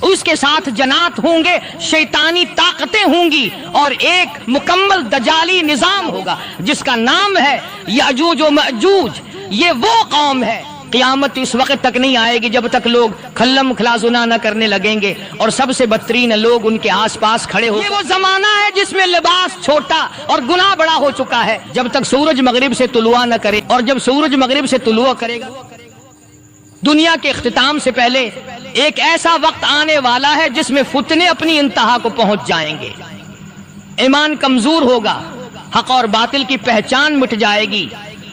اس کے ساتھ جنات ہوں گے، شیطانی طاقتیں ہوں گی، اور ایک مکمل دجالی نظام ہوگا جس کا نام ہے یاجوج و ماجوج۔ یہ وہ قوم ہے، قیامت اس وقت تک نہیں آئے گی جب تک لوگ کھلم کھلازنا نہ کرنے لگیں گے اور سب سے بدترین لوگ ان کے آس پاس کھڑے ہو۔ یہ وہ زمانہ ہے جس میں لباس چھوٹا اور گناہ بڑا ہو چکا ہے، جب تک سورج مغرب سے طلوع نہ کرے، اور جب سورج مغرب سے طلوع کرے گا۔ دنیا کے اختتام سے پہلے ایک ایسا وقت آنے والا ہے جس میں فتنے اپنی انتہا کو پہنچ جائیں گے، ایمان کمزور ہوگا، حق اور باطل کی پہچان مٹ جائے گی،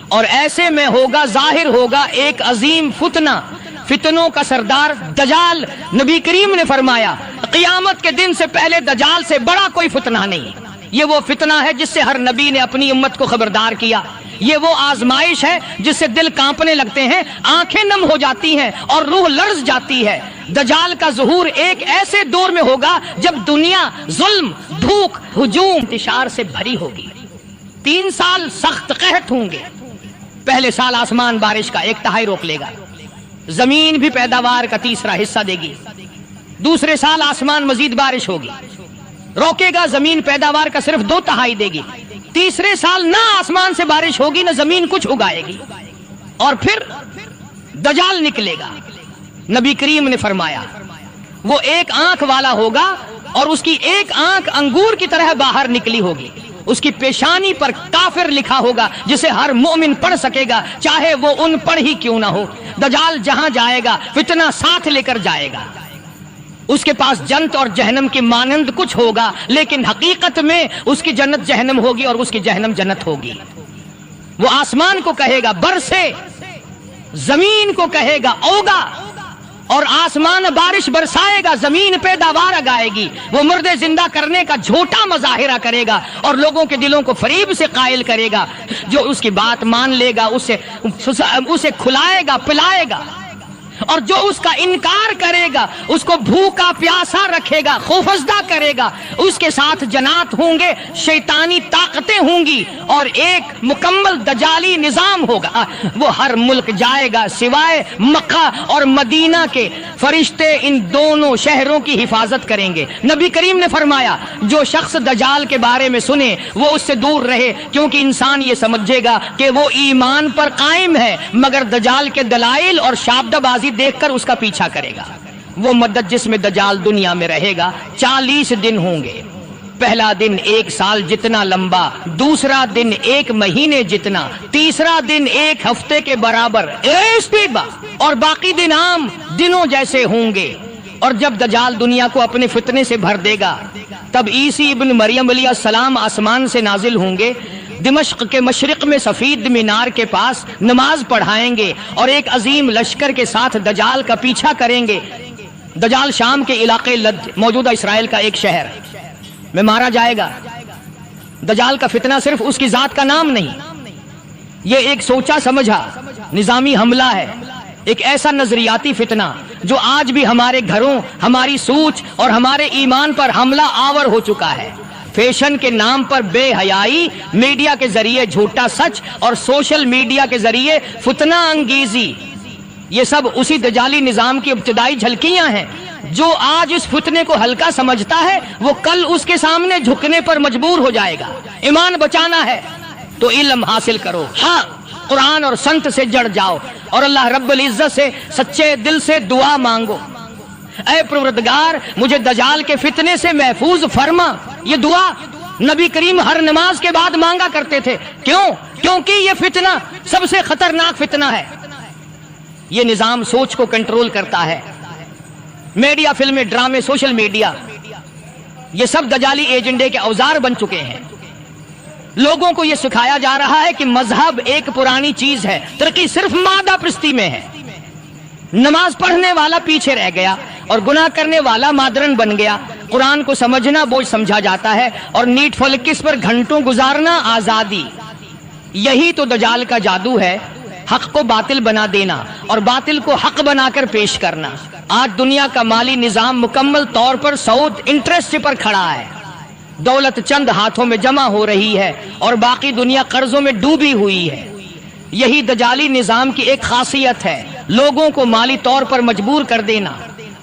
اور ایسے میں ہوگا، ظاہر ہوگا ایک عظیم فتنہ، فتنوں کا سردار دجال۔ نبی کریم نے فرمایا قیامت کے دن سے پہلے دجال سے بڑا کوئی فتنہ نہیں۔ یہ وہ فتنہ ہے جس سے ہر نبی نے اپنی امت کو خبردار کیا، یہ وہ آزمائش ہے جس سے دل کانپنے لگتے ہیں، آنکھیں نم ہو جاتی ہیں اور روح لرز جاتی ہے۔ دجال کا ظہور ایک ایسے دور میں ہوگا جب دنیا ظلم، بھوک، ہجوم، انتشار سے بھری ہوگی۔ 3 سال سخت قحط ہوں گے۔ پہلے سال آسمان بارش کا 1/3 روک لے گا، زمین بھی پیداوار کا 1/3 حصہ دے گی۔ دوسرے سال آسمان مزید بارش ہوگی، روکے گا، زمین پیداوار کا صرف 2/3 دے گی۔ تیسرے سال نہ آسمان سے بارش ہوگی نہ زمین کچھ اگائے گی، اور پھر دجال نکلے گا۔ نبی کریم نے فرمایا وہ ایک آنکھ والا ہوگا اور اس کی ایک آنکھ انگور کی طرح باہر نکلی ہوگی، اس کی پیشانی پر کافر لکھا ہوگا جسے ہر مومن پڑھ سکے گا چاہے وہ ان پڑھ ہی کیوں نہ ہو۔ دجال جہاں جائے گا فتنہ ساتھ لے کر جائے گا، اس کے پاس جنت اور جہنم کی مانند کچھ ہوگا، لیکن حقیقت میں اس کی جنت جہنم ہوگی اور اس کی جہنم جنت ہوگی۔ وہ آسمان کو کہے گا برسے، زمین کو کہے گا اوگا، اور آسمان بارش برسائے گا، زمین پیداوار اگائے گی۔ وہ مردے زندہ کرنے کا جھوٹا مظاہرہ کرے گا اور لوگوں کے دلوں کو فریب سے قائل کرے گا۔ جو اس کی بات مان لے گا اسے کھلائے گا، پلائے گا، اور جو اس کا انکار کرے گا اس کو بھوکا پیاسا رکھے گا، خوفزدہ کرے گا۔ اس کے ساتھ جنات ہوں گے، شیطانی طاقتیں ہوں گی، اور ایک مکمل دجالی نظام ہوگا۔ وہ ہر ملک جائے گا سوائے مکہ اور مدینہ کے، فرشتے ان دونوں شہروں کی حفاظت کریں گے۔ نبی کریم نے فرمایا جو شخص دجال کے بارے میں سنے وہ اس سے دور رہے، کیونکہ انسان یہ سمجھے گا کہ وہ ایمان پر قائم ہے، مگر دجال کے دلائل اور شابدہ بازی دیکھ کر اس کا پیچھا کرے گا۔ وہ مدت جس میں دجال دنیا میں رہے گا 40 دن ہوں گے۔ پہلا دن 1 سال جتنا لمبا، دوسرا دن 1 مہینے جتنا، تیسرا دن 1 ہفتے کے برابر، اور باقی دن عام دنوں جیسے ہوں گے۔ اور جب دجال دنیا کو اپنے فتنے سے بھر دے گا تب عیسی ابن مریم علیہ السلام آسمان سے نازل ہوں گے، دمشق کے مشرق میں سفید مینار کے پاس نماز پڑھائیں گے اور ایک عظیم لشکر کے ساتھ دجال کا پیچھا کریں گے۔ دجال شام کے علاقے لد، موجودہ اسرائیل کا ایک شہر میں مارا جائے گا۔ دجال کا فتنہ صرف اس کی ذات کا نام نہیں، یہ ایک سوچا سمجھا نظامی حملہ ہے، ایک ایسا نظریاتی فتنہ جو آج بھی ہمارے گھروں، ہماری سوچ اور ہمارے ایمان پر حملہ آور ہو چکا ہے۔ فیشن کے نام پر بے حیائی، میڈیا کے ذریعے جھوٹا سچ اور سوشل میڈیا کے ذریعے فتنہ انگیزی، یہ سب اسی دجالی نظام کی ابتدائی جھلکیاں ہیں۔ جو آج اس فتنے کو ہلکا سمجھتا ہے وہ کل اس کے سامنے جھکنے پر مجبور ہو جائے گا۔ ایمان بچانا ہے تو علم حاصل کرو، ہاں قرآن اور سنت سے جڑ جاؤ، اور اللہ رب العزت سے سچے دل سے دعا مانگو، اے پروردگار مجھے دجال کے فتنے سے محفوظ فرما۔ یہ دعا نبی کریم ہر نماز کے بعد مانگا کرتے تھے۔ کیوں؟ کیونکہ یہ فتنہ سب سے خطرناک فتنہ ہے۔ یہ نظام سوچ کو کنٹرول کرتا ہے۔ میڈیا، فلمیں، ڈرامے، سوشل میڈیا، یہ سب دجالی ایجنڈے کے اوزار بن چکے ہیں۔ لوگوں کو یہ سکھایا جا رہا ہے کہ مذہب ایک پرانی چیز ہے، ترقی صرف مادہ پرستی میں ہے۔ نماز پڑھنے والا پیچھے رہ گیا اور گناہ کرنے والا مادرن بن گیا۔ قرآن کو سمجھنا بوجھ سمجھا جاتا ہے اور نیٹ فلکس پر گھنٹوں گزارنا آزادی۔ یہی تو دجال کا جادو ہے، حق کو باطل بنا دینا اور باطل کو حق بنا کر پیش کرنا۔ آج دنیا کا مالی نظام مکمل طور پر سعود انٹرسٹ پر کھڑا ہے۔ دولت چند ہاتھوں میں جمع ہو رہی ہے اور باقی دنیا قرضوں میں ڈوبی ہوئی ہے۔ یہی دجالی نظام کی ایک خاصیت ہے، لوگوں کو مالی طور پر مجبور کر دینا۔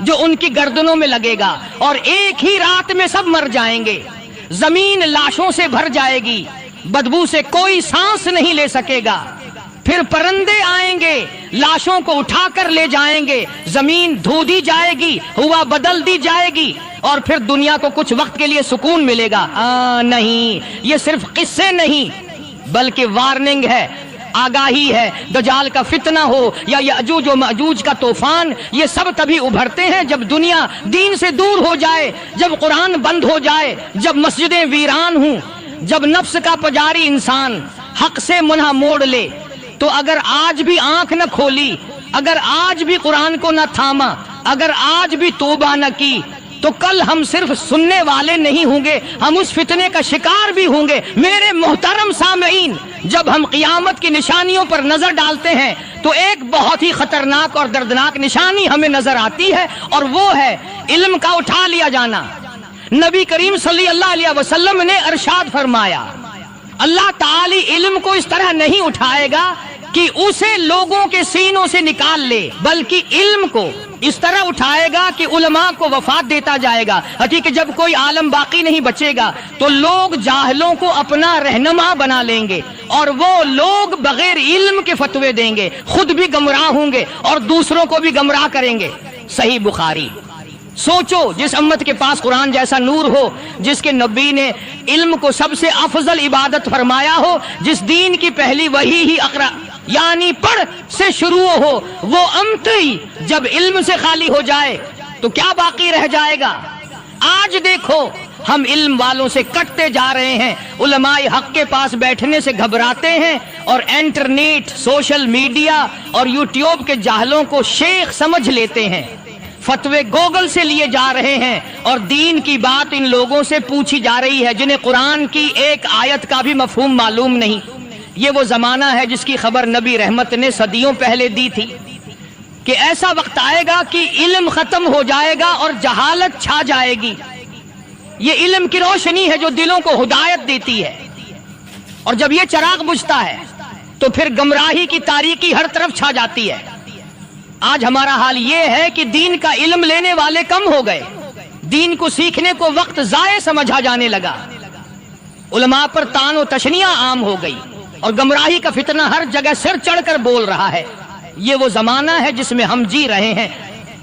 جو ان کی گردنوں میں لگے گا، اور ایک ہی رات میں سب مر جائیں گے، زمین لاشوں سے بھر جائے گی، بدبو سے کوئی سانس نہیں لے سکے گا، پھر پرندے آئیں گے، لاشوں کو اٹھا کر لے جائیں گے، زمین دھو دی جائے گی، ہوا بدل دی جائے گی، اور پھر دنیا کو کچھ وقت کے لیے سکون ملے گا۔ نہیں، یہ صرف قصے نہیں بلکہ وارننگ ہے، آگاہی ہے۔ دجال کا فتنہ ہو یا یأجوج و مأجوج کا طوفان، یہ سب تبھی ابھرتے ہیں جب دنیا دین سے دور ہو جائے، جب قرآن بند ہو جائے، جب مسجدیں ویران ہوں، جب نفس کا پجاری انسان حق سے منہ موڑ لے۔ تو اگر آج بھی آنکھ نہ کھولی، اگر آج بھی قرآن کو نہ تھاما، اگر آج بھی توبہ نہ کی، تو کل ہم صرف سننے والے نہیں ہوں گے، ہم اس فتنے کا شکار بھی ہوں گے۔ میرے محترم سامعین، جب ہم قیامت کی نشانیوں پر نظر ڈالتے ہیں تو ایک بہت ہی خطرناک اور دردناک نشانی ہمیں نظر آتی ہے، اور وہ ہے علم کا اٹھا لیا جانا۔ نبی کریم صلی اللہ علیہ وسلم نے ارشاد فرمایا، اللہ تعالی علم کو اس طرح نہیں اٹھائے گا کہ اسے لوگوں کے سینوں سے نکال لے، بلکہ علم کو اس طرح اٹھائے گا کہ علماء کو وفات دیتا جائے گا۔ حقیقت جب کوئی عالم باقی نہیں بچے گا تو لوگ جاہلوں کو اپنا رہنما بنا لیں گے، اور وہ لوگ بغیر علم کے فتوے دیں گے، خود بھی گمراہ ہوں گے اور دوسروں کو بھی گمراہ کریں گے۔ صحیح بخاری۔ سوچو، جس امت کے پاس قرآن جیسا نور ہو، جس کے نبی نے علم کو سب سے افضل عبادت فرمایا ہو، جس دین کی پہلی وحی ہی اقرا یعنی پڑھ سے شروع ہو، وہ امتی جب علم سے خالی ہو جائے تو کیا باقی رہ جائے گا؟ آج دیکھو، ہم علم والوں سے کٹتے جا رہے ہیں، علماء حق کے پاس بیٹھنے سے گھبراتے ہیں، اور انٹرنیٹ، سوشل میڈیا اور یوٹیوب کے جاہلوں کو شیخ سمجھ لیتے ہیں، فتوے گوگل سے لیے جا رہے ہیں، اور دین کی بات ان لوگوں سے پوچھی جا رہی ہے جنہیں قرآن کی ایک آیت کا بھی مفہوم معلوم نہیں۔ یہ وہ زمانہ ہے جس کی خبر نبی رحمت نے صدیوں پہلے دی تھی کہ ایسا وقت آئے گا کہ علم ختم ہو جائے گا اور جہالت چھا جائے گی۔ یہ علم کی روشنی ہے جو دلوں کو ہدایت دیتی ہے، اور جب یہ چراغ بجھتا ہے تو پھر گمراہی کی تاریکی ہر طرف چھا جاتی ہے۔ آج ہمارا حال یہ ہے کہ دین کا علم لینے والے کم ہو گئے، دین کو سیکھنے کو وقت ضائع سمجھا جانے لگا، علماء پر تان و تشنیاں عام ہو گئی، اور گمراہی کا فتنہ ہر جگہ سر چڑھ کر بول رہا ہے۔ یہ وہ زمانہ ہے جس میں ہم جی رہے ہیں،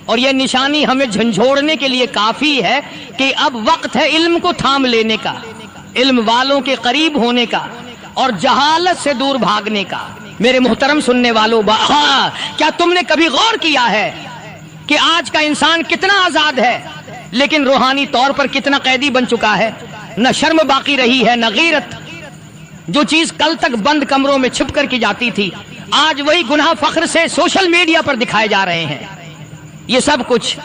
اور یہ نشانی ہمیں جھنجھوڑنے کے لیے کافی ہے کہ اب وقت ہے علم کو تھام لینے کا، علم والوں کے قریب ہونے کا، اور جہالت سے دور بھاگنے کا۔ میرے محترم سننے والوں، کیا تم نے کبھی غور کیا ہے کہ آج کا انسان کتنا آزاد ہے، لیکن روحانی طور پر کتنا قیدی بن چکا ہے؟ نہ شرم باقی رہی ہے، نہ غیرت۔ جو چیز کل تک بند کمروں میں چھپ کر کی جاتی تھی، آج وہی گناہ فخر سے سوشل میڈیا پر دکھائے جا رہے ہیں۔ یہ سب کچھ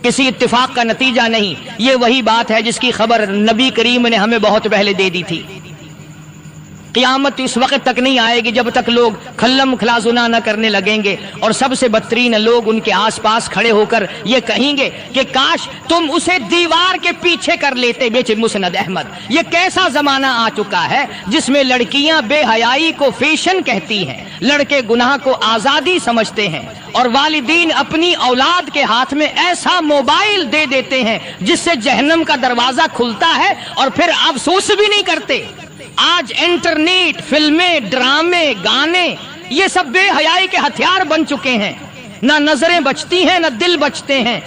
کسی اتفاق کا نتیجہ نہیں، یہ وہی بات ہے جس کی خبر نبی کریم نے ہمیں بہت پہلے دے دی تھی۔ قیامت اس وقت تک نہیں آئے گی جب تک لوگ کھلم کھلا زنا نہ کرنے لگیں گے، اور سب سے بدترین لوگ ان کے آس پاس کھڑے ہو کر یہ کہیں گے کہ کاش تم اسے دیوار کے پیچھے کر لیتے۔ بیچ مسند احمد۔ یہ کیسا زمانہ آ چکا ہے جس میں لڑکیاں بے حیائی کو فیشن کہتی ہیں، لڑکے گناہ کو آزادی سمجھتے ہیں، اور والدین اپنی اولاد کے ہاتھ میں ایسا موبائل دے دیتے ہیں جس سے جہنم کا دروازہ کھلتا ہے، اور پھر افسوس بھی نہیں کرتے۔ آج انٹرنیٹ، فلمیں، ڈرامے، گانے، یہ سب بے حیائی کے ہتھیار بن چکے ہیں۔ نہ نظریں بچتی ہیں، نہ دل بچتے ہیں۔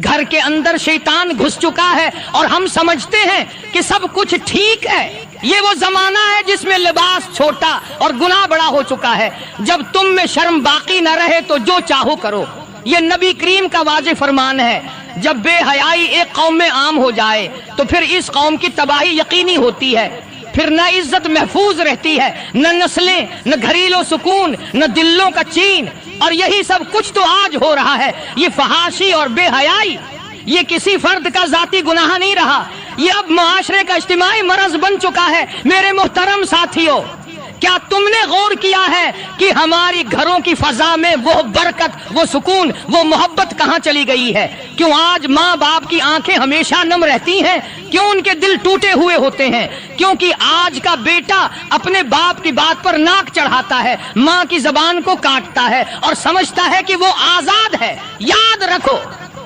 گھر کے اندر شیطان گھس چکا ہے، اور ہم سمجھتے ہیں کہ سب کچھ ٹھیک ہے۔ یہ وہ زمانہ ہے جس میں لباس چھوٹا اور گناہ بڑا ہو چکا ہے۔ جب تم میں شرم باقی نہ رہے تو جو چاہو کرو، یہ نبی کریم کا واضح فرمان ہے۔ جب بے حیائی ایک قوم میں عام ہو جائے تو پھر اس قوم کی تباہی یقینی ہوتی ہے۔ پھر نہ عزت محفوظ رہتی ہے، نہ نسلیں، نہ گھریلو سکون، نہ دلوں کا چین، اور یہی سب کچھ تو آج ہو رہا ہے۔ یہ فحاشی اور بے حیائی یہ کسی فرد کا ذاتی گناہ نہیں رہا، یہ اب معاشرے کا اجتماعی مرض بن چکا ہے۔ میرے محترم ساتھیوں، کیا تم نے غور کیا ہے کہ ہماری گھروں کی فضا میں وہ برکت، وہ سکون، وہ محبت کہاں چلی گئی ہے؟ کیوں آج ماں باپ کی آنکھیں ہمیشہ نم رہتی ہیں؟ کیوں ان کے دل ٹوٹے ہوئے ہوتے ہیں؟ کیونکہ آج کا بیٹا اپنے باپ کی بات پر ناک چڑھاتا ہے، ماں کی زبان کو کاٹتا ہے، اور سمجھتا ہے کہ وہ آزاد ہے۔ یاد رکھو،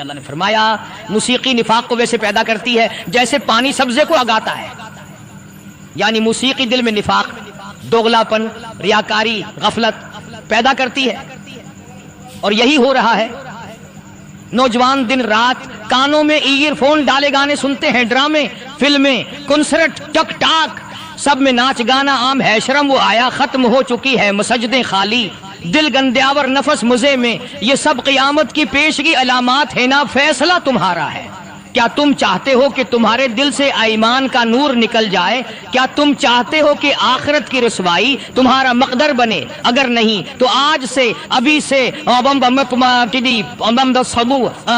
اللہ نے فرمایا موسیقی نفاق کو ویسے پیدا کرتی ہے جیسے پانی سبزے کو اگاتا ہے، یعنی موسیقی دل میں نفاق، دوغلاپن، ریاکاری، غفلت پیدا کرتی ہے، اور یہی ہو رہا ہے۔ نوجوان دن رات کانوں میں ایئر فون ڈالے گانے سنتے ہیں، ڈرامے، فلمیں، کنسرٹ، ٹک ٹاک، سب میں ناچ گانا عام ہے۔ شرم و حیا ختم ہو چکی ہے، مسجدیں خالی، دل گندیاور، نفس مزے میں۔ یہ سب قیامت کی پیشگی علامات ہیں نا، فیصلہ تمہارا ہے۔ کیا تم چاہتے ہو کہ تمہارے دل سے ایمان کا نور نکل جائے؟ کیا تم چاہتے ہو کہ آخرت کی رسوائی تمہارا مقدر بنے؟ اگر نہیں تو آج سے، ابھی سے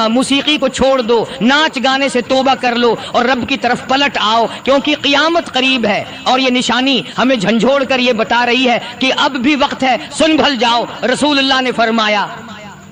موسیقی کو چھوڑ دو، ناچ گانے سے توبہ کر لو اور رب کی طرف پلٹ آؤ، کیونکہ قیامت قریب ہے۔ اور یہ نشانی ہمیں جھنجھوڑ کر یہ بتا رہی ہے کہ اب بھی وقت ہے، سن بھل جاؤ۔ رسول اللہ نے فرمایا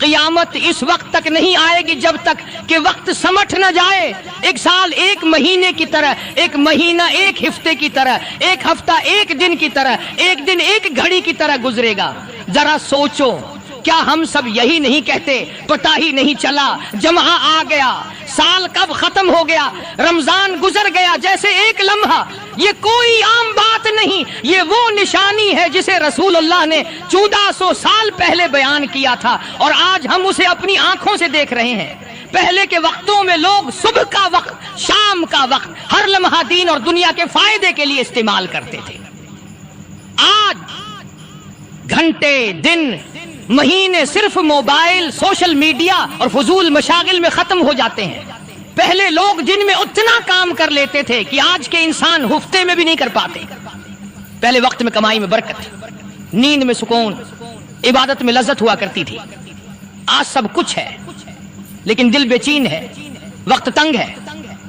قیامت اس وقت تک نہیں آئے گی جب تک کہ وقت سمٹ نہ جائے۔ ایک سال ایک مہینے کی طرح، ایک مہینہ ایک ہفتے کی طرح، ایک ہفتہ ایک دن کی طرح، ایک دن ایک گھڑی کی طرح گزرے گا۔ ذرا سوچو، کیا ہم سب یہی نہیں کہتے پتہ ہی نہیں چلا جمعہ آ گیا، سال کب ختم ہو گیا، رمضان گزر گیا جیسے ایک لمحہ؟ یہ کوئی عام بات نہیں، یہ وہ نشانی ہے جسے رسول اللہ نے 1400 سال پہلے بیان کیا تھا، اور آج ہم اسے اپنی آنکھوں سے دیکھ رہے ہیں۔ پہلے کے وقتوں میں لوگ صبح کا وقت، شام کا وقت، ہر لمحہ دین اور دنیا کے فائدے کے لیے استعمال کرتے تھے۔ آج گھنٹے، دن، مہینے صرف موبائل، سوشل میڈیا اور فضول مشاغل میں ختم ہو جاتے ہیں۔ پہلے لوگ جن میں اتنا کام کر لیتے تھے کہ آج کے انسان ہفتے میں بھی نہیں کر پاتے۔ پہلے وقت میں کمائی میں برکت، نیند میں سکون، عبادت میں لذت ہوا کرتی تھی۔ آج سب کچھ ہے لیکن دل بے چین ہے، وقت تنگ ہے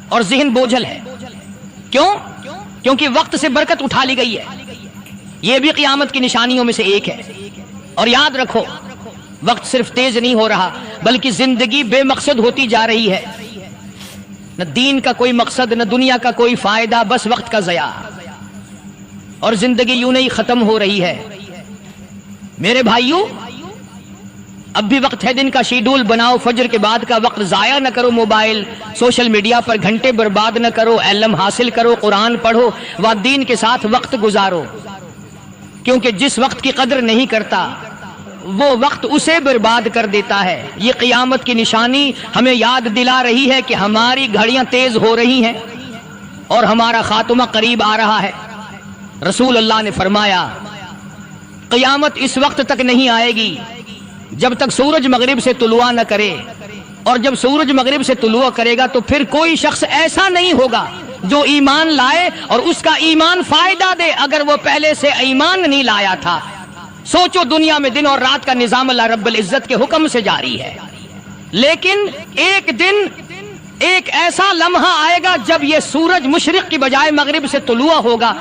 اور ذہن بوجھل ہے۔ کیوں؟ کیونکہ وقت سے برکت اٹھا لی گئی ہے۔ یہ بھی قیامت کی نشانیوں میں سے ایک ہے۔ اور یاد رکھو، وقت صرف تیز نہیں ہو رہا بلکہ زندگی بے مقصد ہوتی جا رہی ہے۔ نہ دین کا کوئی مقصد، نہ دنیا کا کوئی فائدہ، بس وقت کا ضیاع، اور زندگی یوں نہیں ختم ہو رہی ہے۔ میرے بھائیوں، اب بھی وقت ہے، دن کا شیڈول بناؤ، فجر کے بعد کا وقت ضائع نہ کرو، موبائل، سوشل میڈیا پر گھنٹے برباد نہ کرو، علم حاصل کرو، قرآن پڑھو و دین کے ساتھ وقت گزارو، کیونکہ جس وقت کی قدر نہیں کرتا وہ وقت اسے برباد کر دیتا ہے۔ یہ قیامت کی نشانی ہمیں یاد دلا رہی ہے کہ ہماری گھڑیاں تیز ہو رہی ہیں اور ہمارا خاتمہ قریب آ رہا ہے۔ رسول اللہ نے فرمایا قیامت اس وقت تک نہیں آئے گی جب تک سورج مغرب سے طلوع نہ کرے، اور جب سورج مغرب سے طلوع کرے گا تو پھر کوئی شخص ایسا نہیں ہوگا جو ایمان لائے اور اس کا ایمان فائدہ دے اگر وہ پہلے سے ایمان نہیں لایا تھا۔ سوچو، دنیا میں دن اور رات کا نظام اللہ رب العزت کے حکم سے جاری ہے، لیکن ایک دن، ایک ایسا لمحہ آئے گا جب یہ سورج مشرق کی بجائے مغرب سے طلوع ہوگا۔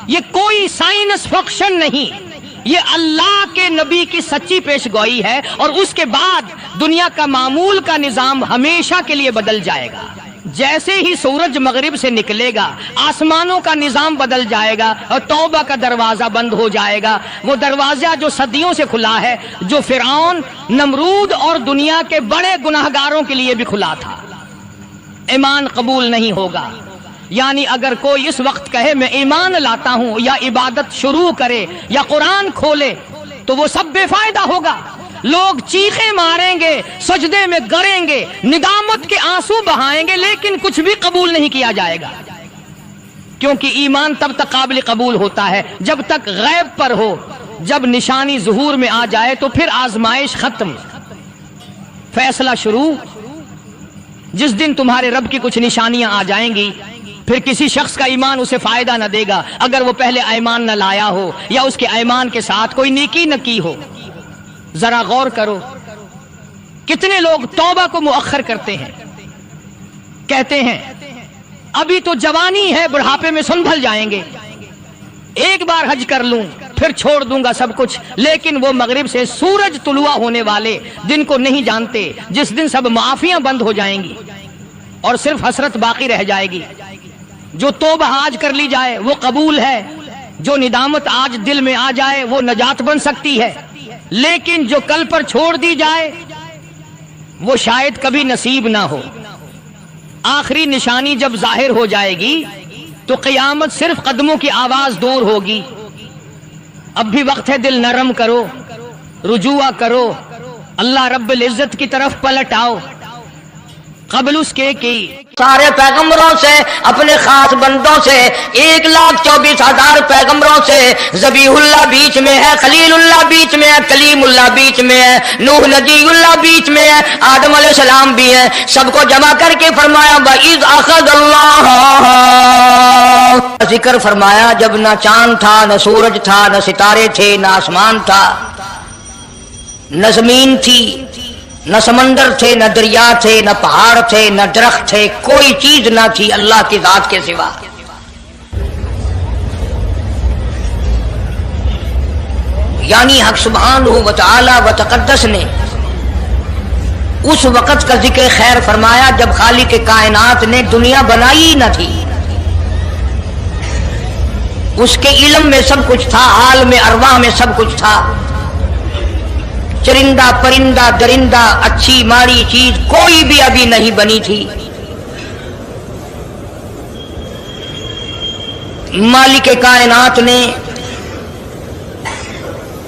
یہ کوئی سائنس فکشن نہیں، یہ اللہ کے نبی کی سچی پیش گوئی ہے، اور اس کے بعد دنیا کا معمول کا نظام ہمیشہ کے لیے بدل جائے گا۔ جیسے ہی سورج مغرب سے نکلے گا آسمانوں کا نظام بدل جائے گا اور توبہ کا دروازہ بند ہو جائے گا، وہ دروازہ جو صدیوں سے کھلا ہے، جو فرعون، نمرود اور دنیا کے بڑے گناہگاروں کے لیے بھی کھلا تھا۔ ایمان قبول نہیں ہوگا، یعنی اگر کوئی اس وقت کہے میں ایمان لاتا ہوں، یا عبادت شروع کرے یا قرآن کھولے، تو وہ سب بے فائدہ ہوگا۔ لوگ چیخیں ماریں گے، سجدے میں گریں گے، ندامت کے آنسو بہائیں گے، لیکن کچھ بھی قبول نہیں کیا جائے گا، کیونکہ ایمان تب تک قابل قبول ہوتا ہے جب تک غیب پر ہو۔ جب نشانی ظہور میں آ جائے تو پھر آزمائش ختم، فیصلہ شروع۔ جس دن تمہارے رب کی کچھ نشانیاں آ جائیں گی، پھر کسی شخص کا ایمان اسے فائدہ نہ دے گا اگر وہ پہلے ایمان نہ لایا ہو یا اس کے ایمان کے ساتھ کوئی نیکی نہ کی ہو۔ ذرا غور کرو، کتنے لوگ توبہ کو مؤخر کرتے ہیں، کہتے ہیں ابھی تو جوانی ہے، بڑھاپے میں سنبھل جائیں گے، ایک بار حج کر لوں پھر چھوڑ دوں گا سب کچھ، لیکن وہ مغرب سے سورج طلوع ہونے والے دن کو نہیں جانتے، جس دن سب معافیاں بند ہو جائیں گی اور صرف حسرت باقی رہ جائے گی۔ جو توبہ آج کر لی جائے وہ قبول ہے، جو ندامت آج دل میں آ جائے وہ نجات بن سکتی ہے، لیکن جو کل پر چھوڑ دی جائے وہ شاید کبھی نصیب نہ ہو۔ آخری نشانی جب ظاہر ہو جائے گی تو قیامت صرف قدموں کی آواز دور ہوگی۔ اب بھی وقت ہے، دل نرم کرو، رجوع کرو، اللہ رب العزت کی طرف پلٹ آؤ قبل اس کے کہ سارے پیغمبروں سے، اپنے خاص بندوں سے، 1,24,000 پیغمبروں سے، ذبیح اللہ بیچ میں ہے، خلیل اللہ بیچ میں ہے، کلیم اللہ بیچ میں ہے، نوح نجی اللہ بیچ میں ہے، آدم علیہ السلام بھی ہے، سب کو جمع کر کے فرمایا وَإِذْ أَخَذَ اللَّهُ، ذکر فرمایا جب نہ چاند تھا، نہ سورج تھا، نہ ستارے تھے، نہ آسمان تھا، نہ زمین تھی، نہ سمندر تھے، نہ دریا تھے، نہ پہاڑ تھے، نہ درخت تھے، کوئی چیز نہ تھی اللہ کی ذات کے سوا۔ یعنی حق سبحانہ و تعالی و تقدس نے اس وقت کا ذکر خیر فرمایا جب خالق کائنات نے دنیا بنائی نہ تھی، اس کے علم میں سب کچھ تھا، عالم ارواح میں سب کچھ تھا، چرندہ پرندہ درندہ اچھی ماڑی چیز کوئی بھی ابھی نہیں بنی تھی۔ مالک کائنات نے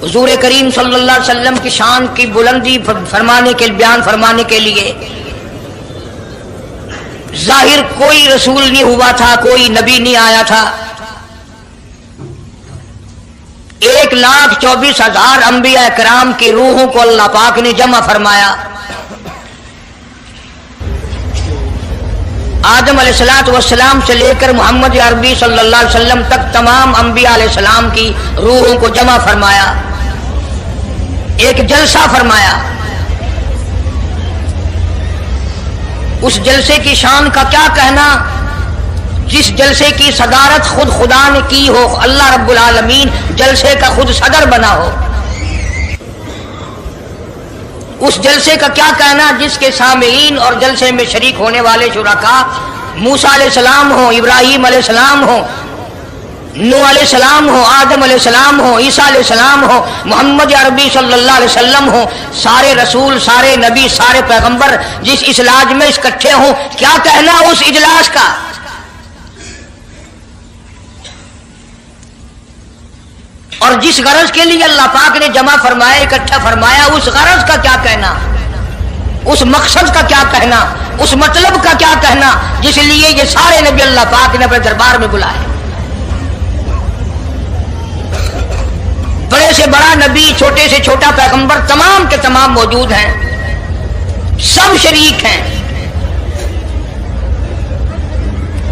حضور کریم صلی اللہ علیہ وسلم کی شان کی بلندی فرمانے کے بیان فرمانے کے لیے ظاہر کوئی رسول نہیں ہوا تھا، کوئی نبی نہیں آیا تھا، 1,24,000 انبیاء کرام کی روحوں کو اللہ پاک نے جمع فرمایا۔ آدم علیہ السلام سے لے کر محمد عربی صلی اللہ علیہ وسلم تک تمام انبیاء علیہ السلام کی روحوں کو جمع فرمایا، ایک جلسہ فرمایا۔ اس جلسے کی شان کا کیا کہنا، جس جلسے کی صدارت خود خدا نے کی ہو، اللہ رب العالمین جلسے کا خود صدر بنا ہو۔ اس جلسے کا کیا کہنا جس کے سامعین اور جلسے میں شریک ہونے والے شرکاء موسیٰ علیہ السلام ہو، ابراہیم علیہ السلام ہو، نوح علیہ السلام ہو، آدم علیہ السلام ہو، عیسیٰ علیہ السلام ہو، محمد عربی صلی اللہ علیہ وسلم ہو، سارے رسول، سارے نبی، سارے پیغمبر جس اجلاس میں اکٹھے ہوں، کیا کہنا اس اجلاس کا؟ اور جس غرض کے لیے اللہ پاک نے جمع فرمایا، اکٹھا فرمایا، اس غرض کا کیا کہنا، اس مقصد کا کیا کہنا، اس مطلب کا کیا کہنا جس لیے یہ سارے نبی اللہ پاک نے اپنے دربار میں بلائے۔ بڑے سے بڑا نبی، چھوٹے سے چھوٹا پیغمبر، تمام کے تمام موجود ہیں، سب شریک ہیں،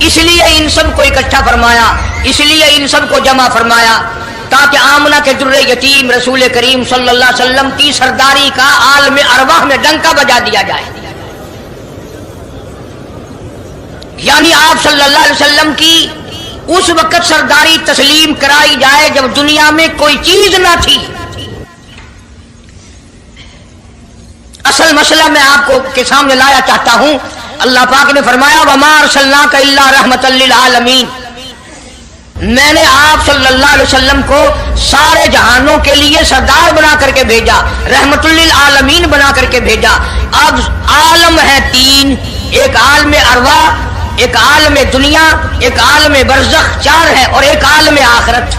اس لیے ان سب کو اکٹھا فرمایا، اس لیے ان سب کو جمع فرمایا تاکہ آمنہ کے در یتیم رسول کریم صلی اللہ علیہ وسلم کی سرداری کا عالم ارواح میں ڈنکا بجا دیا جائے۔ یعنی آپ صلی اللہ علیہ وسلم کی اس وقت سرداری تسلیم کرائی جائے جب دنیا میں کوئی چیز نہ تھی۔ اصل مسئلہ میں آپ کو کے سامنے لایا چاہتا ہوں، اللہ پاک نے فرمایا وَمَا أَرْسَلْنَاكَ إِلَّا رَحْمَةً لِّلْعَالَمِينَ، میں نے آپ صلی اللہ علیہ وسلم کو سارے جہانوں کے لیے سردار بنا کر کے بھیجا، رحمت للعالمین بنا کر کے بھیجا۔ اب عالم ہے تین، ایک عالم ارواح، ایک عالم دنیا، ایک عالم برزخ، چار ہے، اور ایک عالم آخرت۔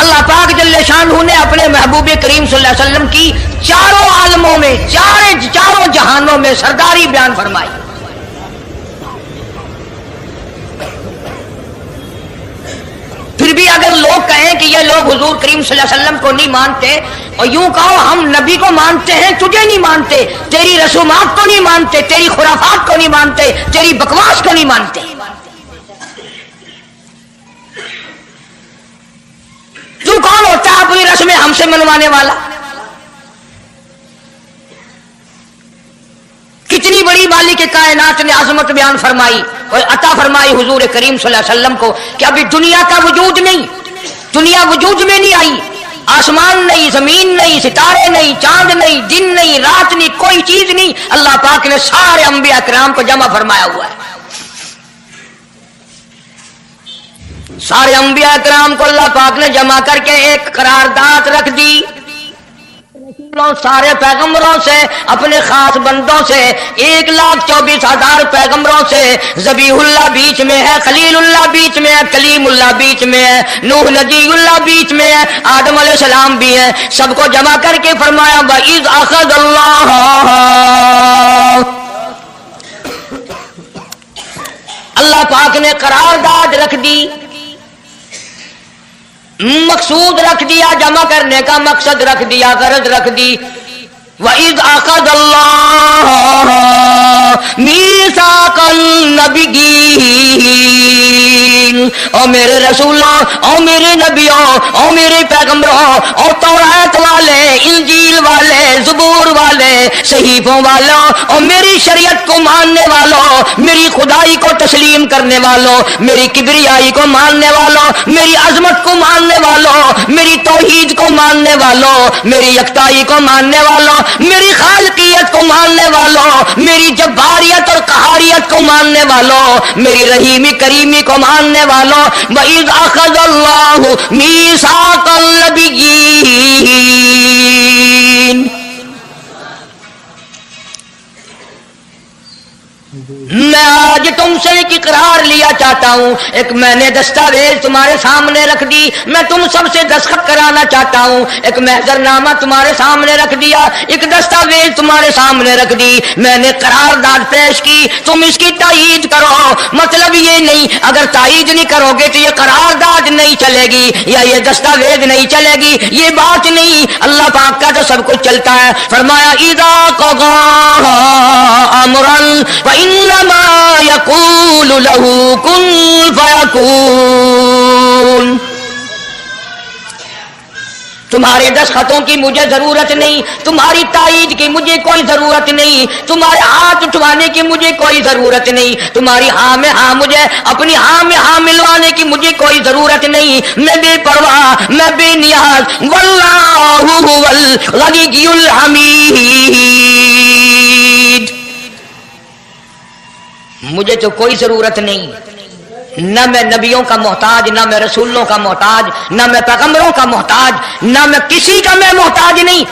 اللہ پاک جل شانہ نے اپنے محبوب کریم صلی اللہ علیہ وسلم کی چاروں عالموں میں، چاروں جہانوں میں سرداری بیان فرمائی۔ پھر بھی اگر لوگ کہیں کہ یہ لوگ حضور کریم صلی اللہ علیہ وسلم کو نہیں مانتے، اور یوں کہو ہم نبی کو مانتے ہیں، تجھے نہیں مانتے، تیری رسومات کو نہیں مانتے، تیری خرافات کو نہیں مانتے، تیری بکواس کو نہیں مانتے، تو کون ہوتا ہے اپنی رسمیں ہم سے منوانے والا؟ کتنی بڑی مالک کائنات نے عظمت بیان فرمائی اور عطا فرمائی حضور کریم صلی اللہ علیہ وسلم کو کہ ابھی دنیا کا وجود نہیں، دنیا وجود میں نہیں آئی، آسمان نہیں، زمین نہیں، ستارے نہیں، چاند نہیں، دن نہیں، رات نہیں، کوئی چیز نہیں، اللہ پاک نے سارے انبیاء کرام کو جمع فرمایا ہوا ہے۔ سارے انبیاء کرام کو اللہ پاک نے جمع کر کے ایک قرارداد رکھ دی، سارے پیغمبروں سے، اپنے خاص بندوں سے، 1,24,000 پیغمبروں سے، ذبیح اللہ بیچ میں ہے، خلیل اللہ بیچ میں ہے، کلیم اللہ بیچ میں ہے، نوح نجی اللہ بیچ میں ہے، آدم علیہ السلام بھی ہے، سب کو جمع کر کے فرمایا وَإِذْ أَخَذَ اللَّهُ، اللہ پاک نے قرارداد رکھ دی، مقصود رکھ دیا، جمع کرنے کا مقصد رکھ دیا، غرض رکھ دی، وَإِذْ أَخَذَ اللَّهُ مِيثَاقَ النَّبِيِّينَ، او میرے رسولوں، او میرے نبیوں، او میرے پیغمبروں، او تورات والے، انجیل والے، زبور والے، صحیفوں والوں، او میری شریعت کو ماننے والوں، میری خدائی کو تسلیم کرنے والوں، میری کبریائی کو ماننے والوں، میری عظمت کو ماننے والوں، میری توحید کو ماننے والوں، میری یکتائی کو ماننے والوں، میری خالقیت کو ماننے والوں، میری جباریت اور قہاریت کو ماننے والوں، میری رحیمی کریمی کو ماننے والوں، وَإِذْ أَخَذَ اللَّهُ مِيثَاقَ النَّبِيِّينَ، میں آج تم سے ایک اقرار لیا چاہتا ہوں، ایک میں نے دستاویز تمہارے سامنے رکھ دی، میں تم سب سے دستخط کرانا چاہتا ہوں، ایک محضر نامہ تمہارے سامنے رکھ دیا، ایک دستاویز تمہارے سامنے رکھ دی، میں نے قرارداد پیش کی، تم اس کی تائید کرو۔ مطلب یہ نہیں اگر تائید نہیں کرو گے تو یہ قرارداد نہیں چلے گی یا یہ دستاویز نہیں چلے گی، یہ بات نہیں، اللہ پاک کا تو سب کچھ چلتا ہے۔ فرمایا اذا قضى امرا فانما يقول له كن فيكون، تمہارے دستخطوں کی مجھے ضرورت نہیں، تمہاری تائید کی مجھے کوئی ضرورت نہیں، تمہارے ہاتھ اٹھوانے کی مجھے کوئی ضرورت نہیں، تمہاری ہاں میں ہاں مجھے اپنی ہاں میں ہاں ملوانے کی مجھے کوئی ضرورت نہیں، میں بے پرواہ، میں بے نیاز، واللہ هو الغنی الحمید، مجھے تو کوئی ضرورت نہیں، نہ میں نبیوں کا محتاج، نہ میں رسولوں کا محتاج، نہ میں پیغمبروں کا محتاج، نہ میں کسی کا میں محتاج نہیں،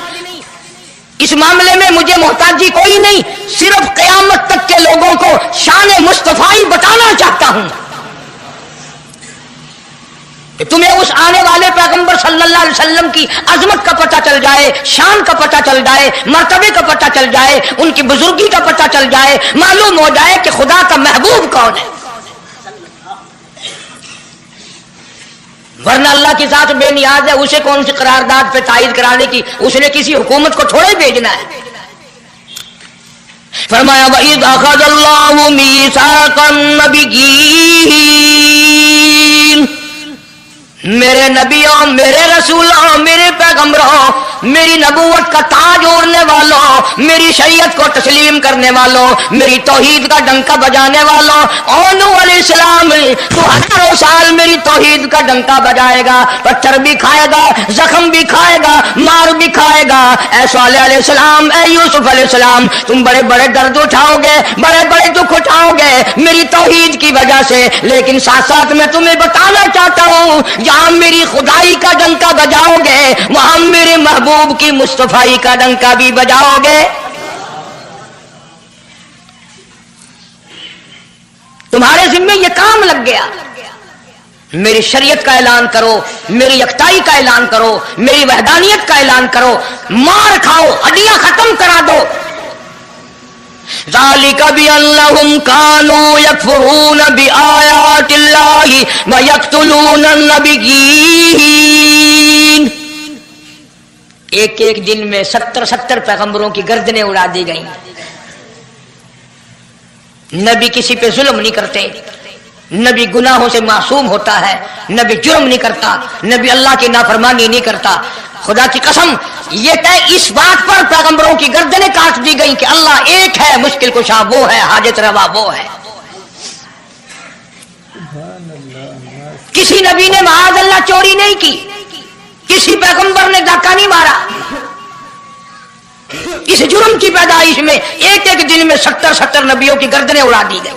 اس معاملے میں مجھے محتاجی کوئی نہیں، صرف قیامت تک کے لوگوں کو شان مصطفی بتانا چاہتا ہوں کہ تمہیں اس آنے والے پیغمبر صلی اللہ علیہ وسلم کی عظمت کا پتہ چل جائے، شان کا پتہ چل جائے، مرتبے کا پتہ چل جائے، ان کی بزرگی کا پتہ چل جائے، معلوم ہو جائے کہ خدا کا محبوب کون ہے۔ ورنہ اللہ کی ذات بے نیاز ہے، اسے کون سی قرارداد پہ تائید کرانے کی، اس نے کسی حکومت کو تھوڑے بھیجنا ہے۔ فرمایا وَإِذْ أَخَذَ اللَّهُ مِيثَاقَ النَّبِيِّينَ، میرے نبیوں، میرے رسولوں، میرے پیغمبروں، میری نبوت کا تاج اوڑھنے والوں، میری شریعت کو تسلیم کرنے والوں، میری توحید کا ڈنکا بجانے والوں، اور نوح علیہ السلام تو ہزاروں سال میری توحید کا ڈنکا بجائے گا، پتھر بھی کھائے گا، زخم بھی کھائے گا، مار بھی کھائے گا، اے صالح علیہ السلام، اے یوسف علیہ السلام، تم بڑے بڑے درد اٹھاؤ گے، بڑے بڑے دکھ اٹھاؤ گے میری توحید کی وجہ سے، لیکن ساتھ ساتھ میں تمہیں بتانا چاہتا ہوں جہاں میری خدائی کا ڈنکا بجاؤ گے وہاں میرے محبوب کی مصطفی کا ڈنکا بھی بجاؤ گے۔ تمہارے ذمے یہ کام لگ گیا، میری شریعت کا اعلان کرو، میری یکتائی کا اعلان کرو، میری وحدانیت کا اعلان کرو، مار کھاؤ، ہڈیاں ختم کرا دو۔ ذالک بأنہم کانوا یکفرون بآیات اللہ ویقتلون النبیین، ایک ایک دن میں 70 پیغمبروں کی گردنیں اڑا دی گئیں۔ نبی کسی پہ ظلم نہیں کرتے، نبی گناہوں سے معصوم ہوتا ہے، نبی جرم نہیں کرتا، نبی اللہ کی نافرمانی نہیں کرتا۔ خدا کی قسم یہ طے اس بات پر پیغمبروں کی گردنیں کاٹ دی گئیں کہ اللہ ایک ہے، مشکل کشا وہ ہے، حاجت روا وہ ہے۔ کسی نبی نے معاذ اللہ چوری نہیں کی، کسی پیغمبر نے ڈاکہ نہیں مارا، اس جرم کی پیدائش میں ایک ایک دن میں 70 نبیوں کی گردنیں اڑا دی گئی۔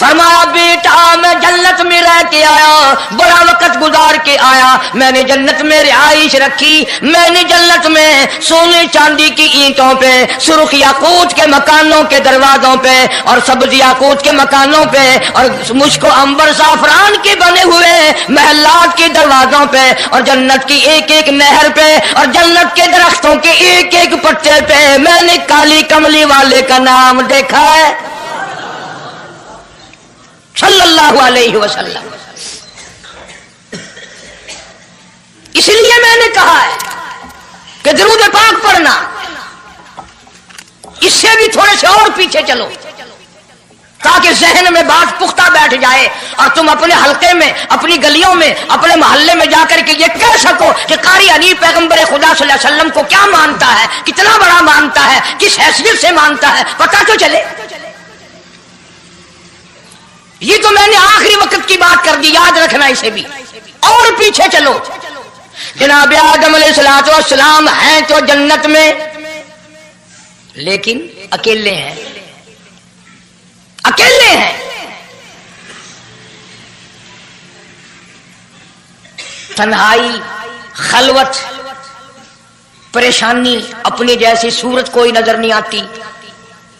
فرمایا بیٹا میں جنت میں رہ کے آیا، بڑا وقت گزار کے آیا، میں نے جنت میں رہائش رکھی، میں نے جنت میں سونے چاندی کی اینٹوں پہ، سرخ یاقوت کے مکانوں کے دروازوں پہ اور سبز یاقوت کے مکانوں پہ اور مشک و عنبر زعفران کے بنے ہوئے محلات کے دروازوں پہ اور جنت کی ایک ایک نہر پہ اور جنت کے درختوں کے ایک ایک پتے پہ میں نے کالی کملی والے کا نام دیکھا ہے صلی اللہ علیہ وسلم۔ اس لیے میں نے کہا ہے کہ درود پاک پڑھنا، اس سے بھی تھوڑے سے اور پیچھے چلو تاکہ ذہن میں بات پختہ بیٹھ جائے اور تم اپنے حلقے میں، اپنی گلیوں میں، اپنے محلے میں جا کر کے یہ کہہ سکو کہ قاری حنیف پیغمبر خدا صلی اللہ علیہ وسلم کو کیا مانتا ہے، کتنا بڑا مانتا ہے، کس حیثیت سے مانتا ہے، پتہ تو چلے۔ یہ تو میں نے آخری وقت کی بات کر دی، یاد رکھنا اسے بھی۔ اور پیچھے چلو، جناب آدم علیہ السلام ہیں تو جنت میں، لیکن اکیلے ہیں، اکیلے ہیں۔ تنہائی، خلوت، پریشانی، اپنی جیسی صورت کوئی نظر نہیں آتی،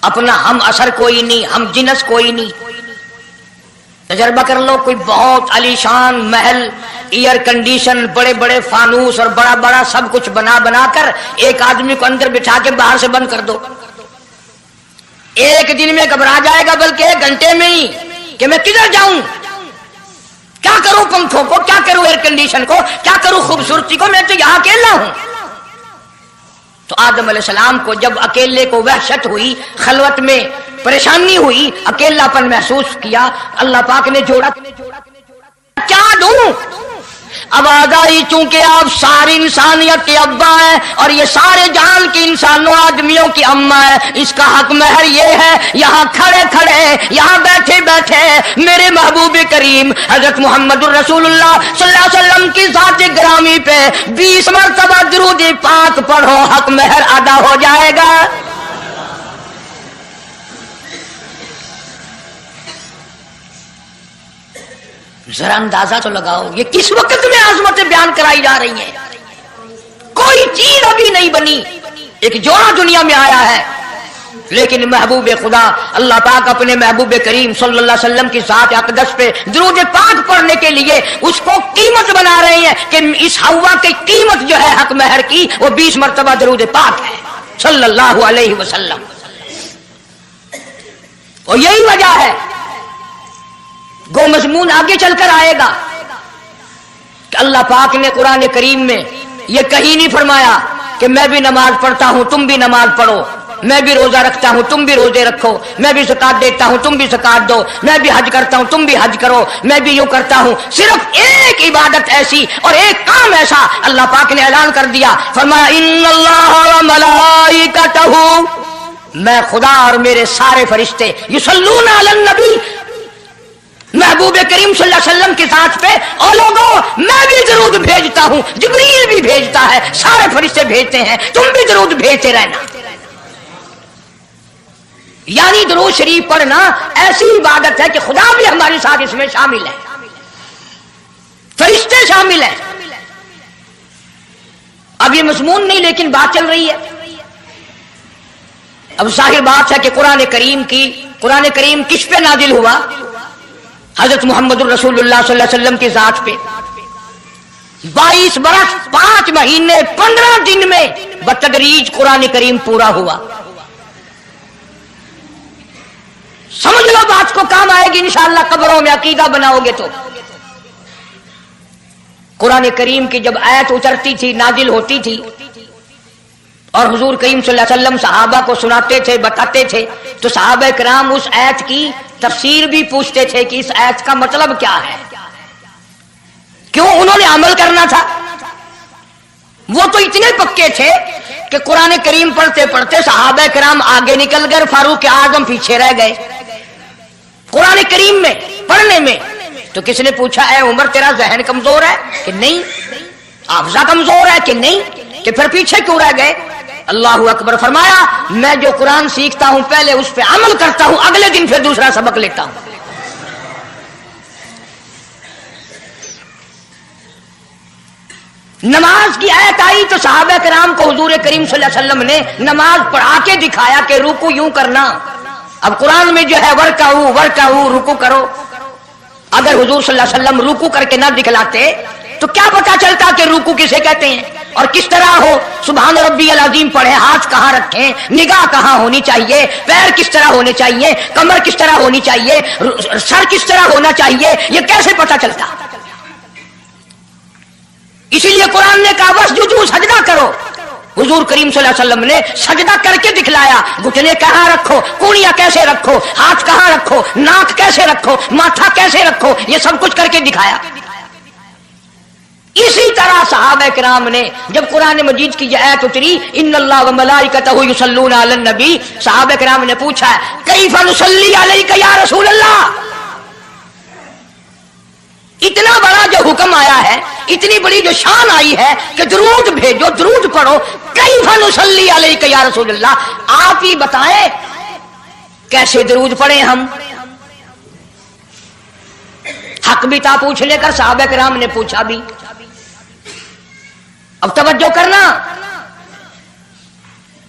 اپنا ہم اثر کوئی نہیں، ہم جنس کوئی نہیں۔ تجربہ کر لو، کوئی بہت عالیشان محل، ایئر کنڈیشن، بڑے بڑے فانوس اور بڑا بڑا سب کچھ بنا بنا کر ایک آدمی کو اندر بٹھا کے باہر سے بند کر دو، ایک دن میں گھبرا جائے گا، بلکہ ایک گھنٹے میں ہی، کہ میں کدھر جاؤں، کیا کروں پنکھوں کو، کیا کروں ایئر کنڈیشن کو، کیا کروں خوبصورتی کو، میں تو یہاں اکیلا ہوں۔ تو آدم علیہ السلام کو جب اکیلے کو وحشت ہوئی، خلوت میں پریشانی ہوئی، اکیلا پن محسوس کیا، اللہ پاک نے جوڑا، کیا دوں؟ آواز آئی چونکہ آپ ساری انسانیت کے ابا ہیں اور یہ سارے جہان کی انسانوں آدمیوں کی اماں ہے، اس کا حق مہر یہ ہے، یہاں کھڑے کھڑے، یہاں بیٹھے بیٹھے میرے محبوب کریم حضرت محمد الرسول اللہ صلی اللہ علیہ وسلم کی ذات گرامی پہ 20 مرتبہ درود پاک پڑھو، حق مہر ادا ہو جائے گا۔ ذرا اندازہ تو لگاؤ یہ کس وقت میں عظمتیں بیان کرائی جا رہی ہیں، کوئی چیز ابھی نہیں بنی، ایک جوڑا دنیا میں آیا ہے، لیکن محبوب خدا اللہ پاک اپنے محبوب کریم صلی اللہ علیہ وسلم کی ذات اقدس پہ درود پاک پڑھنے کے لیے اس کو قیمت بنا رہے ہیں کہ اس ہوا کی قیمت جو ہے حق مہر کی وہ 20 مرتبہ درود پاک ہے صلی اللہ علیہ وسلم۔ اور یہی وجہ ہے، گو مضمون آگے چل کر آئے گا کہ اللہ پاک نے قرآن کریم میں یہ کہیں نہیں فرمایا کہ میں بھی نماز پڑھتا ہوں تم بھی نماز پڑھو، میں بھی روزہ رکھتا ہوں تم بھی روزے رکھو، میں بھی زکات دیتا ہوں تم بھی زکات دو، میں بھی حج کرتا ہوں تم بھی حج کرو، میں بھی یوں کرتا ہوں۔ صرف ایک عبادت ایسی اور ایک کام ایسا اللہ پاک نے اعلان کر دیا، فرمایا ان اللہ و ملائکتہ، میں خدا اور میرے سارے فرشتے یصلون علی النبی، محبوب کریم صلی اللہ علیہ وسلم کی ذات پہ، اور لوگوں میں بھی درود بھیجتا ہوں، جبریل بھی بھیجتا ہے، سارے فرشتے بھیجتے ہیں، تم بھی درود بھیجتے رہنا۔ یعنی درود شریف پڑھنا ایسی عبادت ہے کہ خدا بھی ہمارے ساتھ اس میں شامل ہے، فرشتے شامل ہیں۔ اب یہ مضمون نہیں لیکن بات چل رہی ہے۔ اب ظاہر بات ہے کہ قرآن کریم کس پہ نازل ہوا؟ حضرت محمد الرسول اللہ صلی اللہ علیہ وسلم کی ذات پہ 22 برس 5 مہینے 15 دن میں بتدریج قرآن کریم پورا ہوا۔ سمجھ لو بات کو کام آئے گی انشاءاللہ، قبروں میں عقیدہ بناؤ گے تو۔ قرآن کریم کی جب آیت اترتی تھی، نازل ہوتی تھی، اور حضور کریم صلی اللہ علیہ وسلم صحابہ کو سناتے تھے، بتاتے تھے، تو صحابہ کرام اس آیت کی تفسیر بھی پوچھتے تھے کہ اس آیت کا مطلب کیا ہے، کیوں انہوں نے عمل کرنا تھا۔ وہ تو اتنے پکے تھے کہ قرآن کریم پڑھتے پڑھتے صحابہ کرام آگے نکل گئے، فاروق اعظم پیچھے رہ گئے قرآن کریم میں پڑھنے میں۔ تو کس نے پوچھا اے عمر تیرا ذہن کمزور ہے کہ نہیں، حافظہ کمزور ہے کہ نہیں، کہ پھر پیچھے کیوں رہ گئے؟ اللہ اکبر، فرمایا میں جو قرآن سیکھتا ہوں پہلے اس پہ عمل کرتا ہوں، اگلے دن پھر دوسرا سبق لیتا ہوں۔ نماز کی آیت آئی تو صحابہ کرام کو حضور کریم صلی اللہ علیہ وسلم نے نماز پڑھا کے دکھایا کہ رکوع یوں کرنا. اب قرآن میں جو ہے ورکعوا رکوع کرو. اگر حضور صلی اللہ علیہ وسلم رکوع کر کے نہ دکھلاتے تو کیا پتا چلتا کہ رکوع کسے کہتے ہیں اور کس طرح ہو. سبحان ربی العظیم پڑھیں، ہاتھ کہاں رکھیں، نگاہ کہاں ہونی چاہیے، پیر کس طرح ہونے چاہیے، کمر کس طرح ہونی چاہیے، سر کس طرح ہونا چاہیے، یہ کیسے پتا چلتا؟ اسی لیے قرآن نے کہا واسجدوا سجدہ کرو. حضور کریم صلی اللہ علیہ وسلم نے سجدہ کر کے دکھلایا. گھٹنے کہاں رکھو، کونیاں کیسے رکھو، ہاتھ کہاں رکھو، ناک کیسے رکھو، ماتھا کیسے رکھو، یہ سب کچھ کر کے دکھایا. اسی طرح صحابہ کرام نے جب قرآن مجید کی یہ آیت اتری ان اللہ وملائکتہ یصلون علی النبی، صحابہ کرام نے پوچھا کیف نصلی علیک یا رسول اللہ. اتنا بڑا جو حکم آیا ہے، اتنی بڑی جو شان آئی ہے کہ درود بھیجو، درود پڑھو، کیف نصلی علیک یا رسول اللہ، آپ ہی بتائیں کیسے درود پڑھیں ہم. حق بھی تھا پوچھنے کا، صحابہ کرام نے پوچھا بھی. اب توجہ کرنا،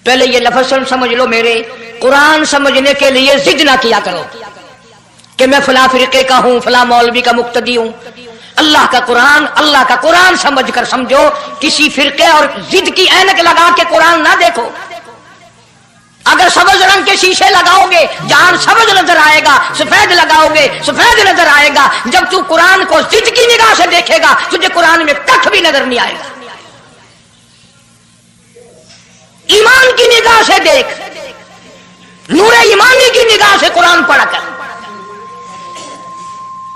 پہلے یہ لفظ سمجھ لو میرے. قرآن سمجھنے کے لیے ضد نہ کیا کرو کہ میں فلاں فرقے کا ہوں، فلاں مولوی کا مقتدی ہوں. اللہ کا قرآن سمجھ کر سمجھو. کسی فرقے اور ضد کی اینک لگا کے قرآن نہ دیکھو. اگر سبز رنگ کے شیشے لگاؤ گے جان سبز نظر آئے گا، سفید لگاؤ گے سفید نظر آئے گا. جب تو قرآن کو ضد کی نگاہ سے دیکھے گا تجھے قرآن میں کچھ بھی نظر نہیں آئے گا. ایمان کی نگاہ سے دیکھ، نور ایمانی کی نگاہ سے قرآن پڑھا کر.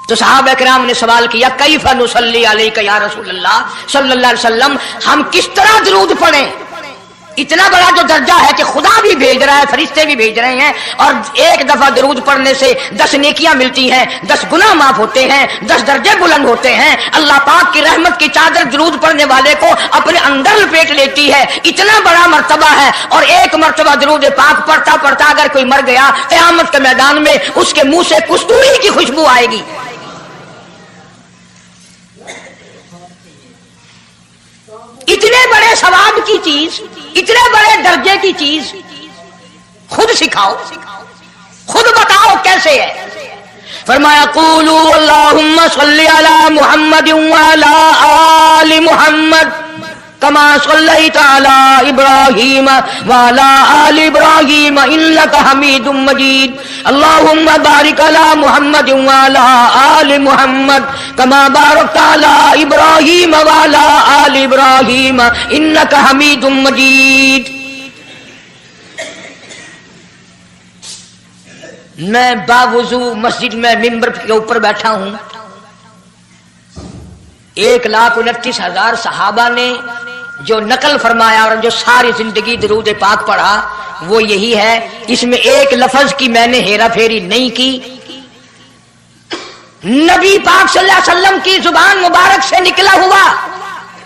تو صحابہ کرام نے سوال کیا کیف نصلی علیک یا رسول اللہ صلی اللہ علیہ وسلم، ہم کس طرح درود پڑھیں. اتنا بڑا جو درجہ ہے کہ خدا بھی بھیج رہا ہے، فرشتے بھی بھیج رہے ہیں، اور ایک دفعہ درود پڑھنے سے 10 نیکیاں ملتی ہیں، 10 گناہ معاف ہوتے ہیں، 10 درجے بلند ہوتے ہیں. اللہ پاک کی رحمت کی چادر درود پڑھنے والے کو اپنے اندر لپیٹ لیتی ہے. اتنا بڑا مرتبہ ہے. اور ایک مرتبہ درود پاک پڑھتا پڑھتا اگر کوئی مر گیا قیامت کے میدان میں اس کے منہ سے کستوری کی خوشبو آئے گی. اتنے بڑے ثواب کی چیز، اتنے بڑے درجے کی چیز خود سکھاؤ، خود بتاؤ کیسے ہے. فرمایا قولوا اللہم صلی علی محمد وعلی آل محمد کما صلیت علی ابراہیم وعلی آل ابراہیم انک حمید مجید. اللہم بارک علی محمد وعلی آل محمد کما بارکت علی ابراہیم وعلی آل ابراہیم انک حمید مجید. میں باوضو مسجد میں ممبر کے اوپر بیٹھا ہوں. 1,29,000 صحابہ نے جو نقل فرمایا اور جو ساری زندگی درود پاک پڑھا وہ یہی ہے. اس میں ایک لفظ کی میں نے ہیرا پھیری نہیں کی. نبی پاک صلی اللہ علیہ وسلم کی زبان مبارک سے نکلا ہوا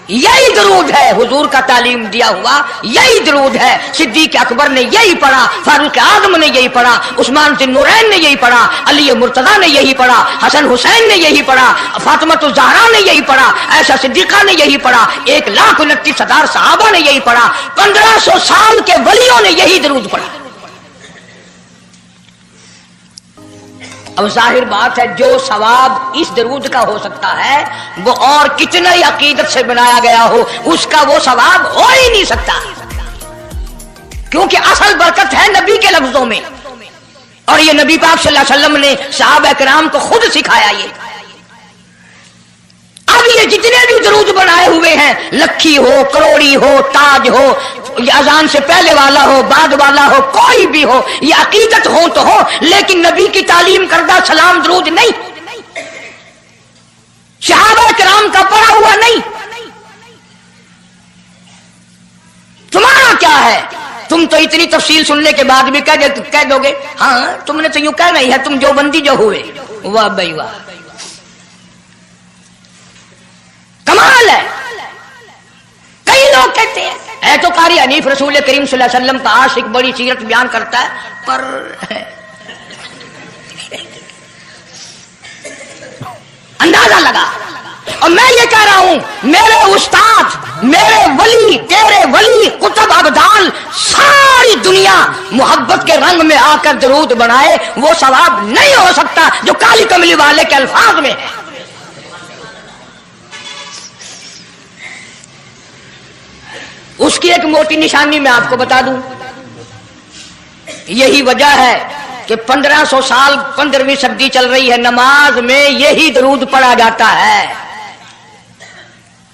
یہی درود ہے، حضور کا تعلیم دیا ہوا یہی درود ہے. صدیق اکبر نے یہی پڑھا، فاروق اعظم نے یہی پڑھا، عثمان ذی النورین نے یہی پڑھا، علی مرتضیٰ نے یہی پڑھا، حسن حسین نے یہی پڑھا، فاطمہ الزہرا نے یہی پڑھا، عائشہ صدیقہ نے یہی پڑھا، 1,29,000 صحابہ نے یہی پڑھا، 1500 سال کے ولیوں نے یہی درود پڑھا. اب ظاہر بات ہے جو ثواب اس درود کا ہو سکتا ہے وہ اور کتنا ہی عقیدت سے بنایا گیا ہو اس کا وہ ثواب ہو ہی نہیں سکتا، کیونکہ اصل برکت ہے نبی کے لفظوں میں. اور یہ نبی پاک صلی اللہ علیہ وسلم نے صحابہ کرام کو خود سکھایا. اب یہ جتنے بھی درود بنائے ہوئے ہیں، لکھی ہو، کروڑی ہو، تاج ہو، یہ اذان سے پہلے والا ہو، بعد والا ہو، کوئی بھی ہو، یہ عقیدت ہو تو ہو لیکن نبی کی تعلیم کردہ سلام درود نہیں، صحابہ کرام کا پڑھا ہوا نہیں. تمہارا کیا ہے؟ تم تو اتنی تفصیل سننے کے بعد بھی کہہ دو گے ہاں تم نے تو یوں کہنا ہی ہے، تم جو بندی جو ہوئے. واہ بھائی واہ، کمال ہے. کئی لوگ کہتے ہیں اے تو قاری حنیف رسول کریم صلی اللہ علیہ وسلم کا عاشق بڑی سیرت بیان کرتا ہے، پر اندازہ لگا. اور میں یہ کہہ رہا ہوں میرے استاد میرے ولی تیرے ولی قطب ابدال ساری دنیا محبت کے رنگ میں آ کر درود بنائے، وہ ثواب نہیں ہو سکتا جو کالی کملی والے کے الفاظ میں ہے۔ اس کی ایک موٹی نشانی میں آپ کو بتا دوں، یہی وجہ ہے کہ 1500 سال 15ویں صدی چل رہی ہے، نماز میں یہی درود پڑھا جاتا ہے۔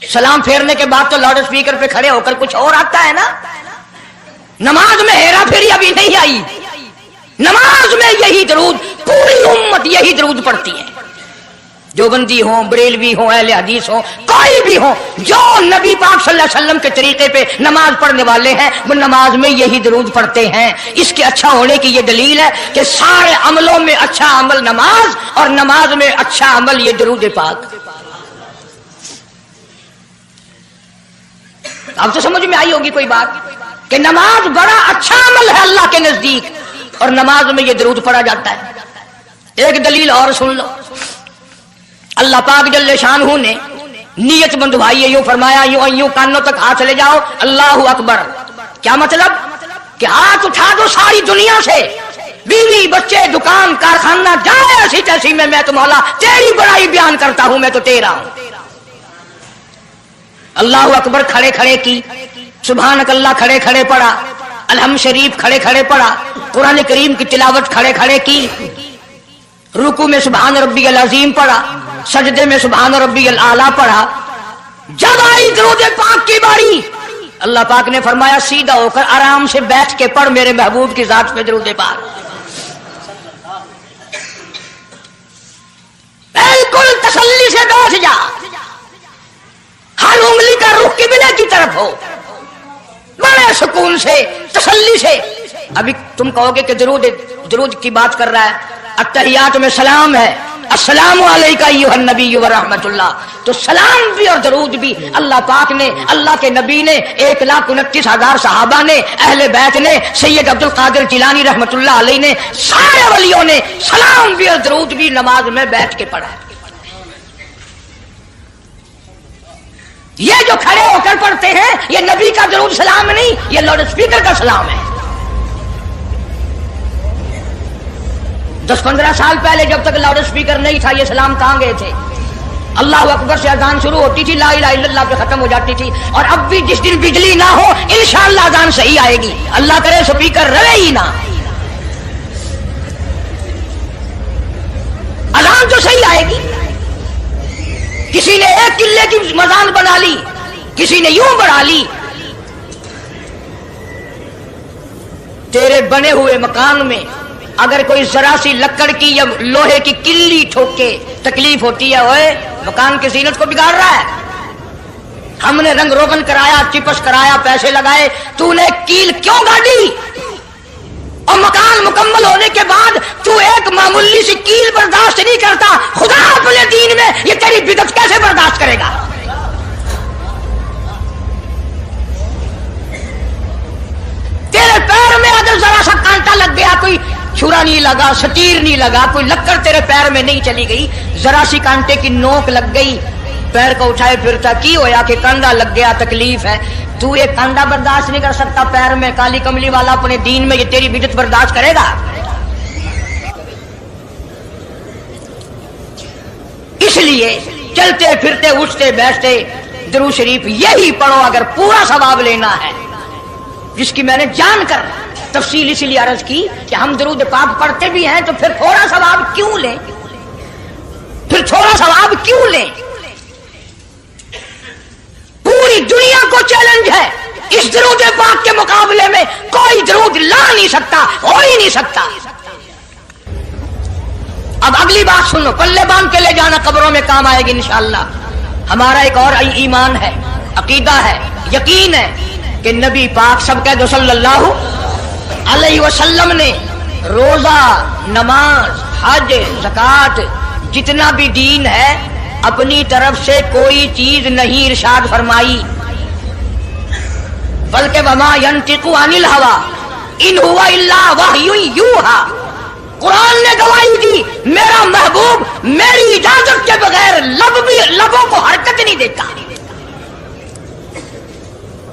سلام پھیرنے کے بعد تو لاؤڈ اسپیکر پہ کھڑے ہو کر کچھ اور آتا ہے نا، نماز میں ہیرا پھیری ابھی نہیں آئی، نماز میں یہی درود، پوری امت یہی درود پڑھتی ہے، جو بندی ہوں، بریلوی ہوں، اہل حدیث ہوں، کوئی بھی ہوں، جو نبی پاک صلی اللہ علیہ وسلم کے طریقے پہ نماز پڑھنے والے ہیں وہ نماز میں یہی درود پڑھتے ہیں۔ اس کے اچھا ہونے کی یہ دلیل ہے کہ سارے عملوں میں اچھا عمل نماز، اور نماز میں اچھا عمل یہ درود پاک۔ اب تو سمجھ میں آئی ہوگی کوئی بات کہ نماز بڑا اچھا عمل ہے اللہ کے نزدیک، اور نماز میں یہ درود پڑھا جاتا ہے۔ ایک دلیل اور سن لو، اللہ پاک جل شانہ نے نیت بندھوائی ہے، یوں فرمایا یوں کانوں تک ہاتھ لے جاؤ، اللہ اکبر۔ کیا مطلب؟ کہ ہاتھ اٹھا دو ساری دنیا سے، بیوی بچے دکان کارخانہ جائے ایسی تیسی میں تو مولا تیری بڑائی بیان کرتا ہوں، میں تو تیرا ہوں۔ اللہ اکبر کھڑے کھڑے کی، سبحانک اللہ کھڑے کھڑے پڑھا، الحمد شریف کھڑے کھڑے پڑھا، قرآن کریم کی تلاوت کھڑے کھڑے کی، رکوع میں سبحان ربی العظیم پڑھا، سجدے میں سبحان ربی الاعلیٰ پڑھا۔ جب آئی درود پاک کی باری، اللہ پاک نے فرمایا سیدھا ہو کر آرام سے بیٹھ کے پڑھ میرے محبوب کی ذات پہ درود پاک، بالکل تسلی سے بیٹھ جا، ہر انگلی کا رخ قبلے کی طرف ہو، بڑے سکون سے تسلی سے۔ ابھی تم کہو گے کہ درود کی بات کر رہا ہے، التحیات میں سلام ہے، السلام علیکہ ایھا النبی ورحمۃ اللہ، تو سلام بھی اور درود بھی اللہ پاک نے، اللہ کے نبی نے، 1,29,000 صحابہ نے، اہل بیت نے، سید عبد القادر جیلانی رحمۃ اللہ علیہ نے، سارے ولیوں نے سلام بھی اور درود بھی نماز میں بیٹھ کے پڑھا۔ یہ جو کھڑے ہو کر پڑھتے ہیں یہ نبی کا درود سلام نہیں، یہ لاؤڈ اسپیکر کا سلام ہے۔ 10-15 سال پہلے جب تک لاؤڈ اسپیکر نہیں تھا یہ سلام کہاں گئے تھے؟ اللہ اکبر سے اذان شروع ہوتی تھی، لا الہ الا اللہ پہ ختم ہو جاتی تھی، اور اب بھی جس دن بجلی نہ ہو انشاءاللہ اذان صحیح آئے گی، اللہ کرے اسپیکر رہے ہی نہ، اذان تو صحیح آئے گی۔ کسی نے ایک قلعے کی مزان بنا لی، کسی نے یوں بڑھا لی، تیرے بنے ہوئے مکان میں اگر کوئی ذرا سی لکڑ کی یا لوہے کی کلی ٹھوک کے تکلیف ہوتی ہے، اوئے مکان کی زینت کو بگاڑ رہا ہے۔ ہم نے رنگ روغن کرایا، چپس کرایا، پیسے لگائے، تو نے کیل کیوں گاڑی؟ اور مکان مکمل ہونے کے بعد تو ایک معمولی سی کیل برداشت نہیں کرتا، خدا اپنے دین میں یہ تیری بدعت کیسے برداشت کرے گا؟ تیرے پیر میں اگر ذرا سا کانٹا لگ گیا، کوئی چھرا نہیں لگا، سٹیر نہیں لگا، کوئی لکڑ تیرے پیر میں نہیں چلی گئی، ذرا سی کانٹے کی نوک لگ گئی، پیر کو اٹھائے پھرتا کی ہویا کہ کانڈا لگ گیا، تکلیف ہے، تو ایک کانڈا برداشت نہیں کر سکتا پیر میں، کالی کملی والا اپنے دین میں یہ تیری بدعت برداشت کرے گا؟ اس لیے چلتے پھرتے اٹھتے بیٹھتے درود شریف یہی پڑھو اگر پورا ثواب لینا ہے، جس کی میں نے جان کر تفصیل اسی لیے عرض کی کہ ہم درود پاک پڑھتے بھی ہیں تو پھر تھوڑا ثواب کیوں لیں، پھر تھوڑا ثواب کیوں لیں؟ پوری دنیا کو چیلنج ہے، اس درود پاک کے مقابلے میں کوئی درود لا نہیں سکتا، ہو ہی نہیں سکتا۔ اب اگلی بات سنو، پلے باندھ کے لے جانا قبروں میں کام آئے گی انشاءاللہ۔ ہمارا ایک اور ایمان ہے، عقیدہ ہے، یقین ہے کہ نبی پاک سب کہہ دو صلی اللہ علیہ وسلم نے روزہ، نماز، حج، زکوٰۃ، جتنا بھی دین ہے اپنی طرف سے کوئی چیز نہیں ارشاد فرمائی، بلکہ وما ينطق عن الهوى ان هو الا وحی یوحی، قرآن نے گواہی دی میرا محبوب میری اجازت کے بغیر لبوں کو حرکت نہیں دیتا۔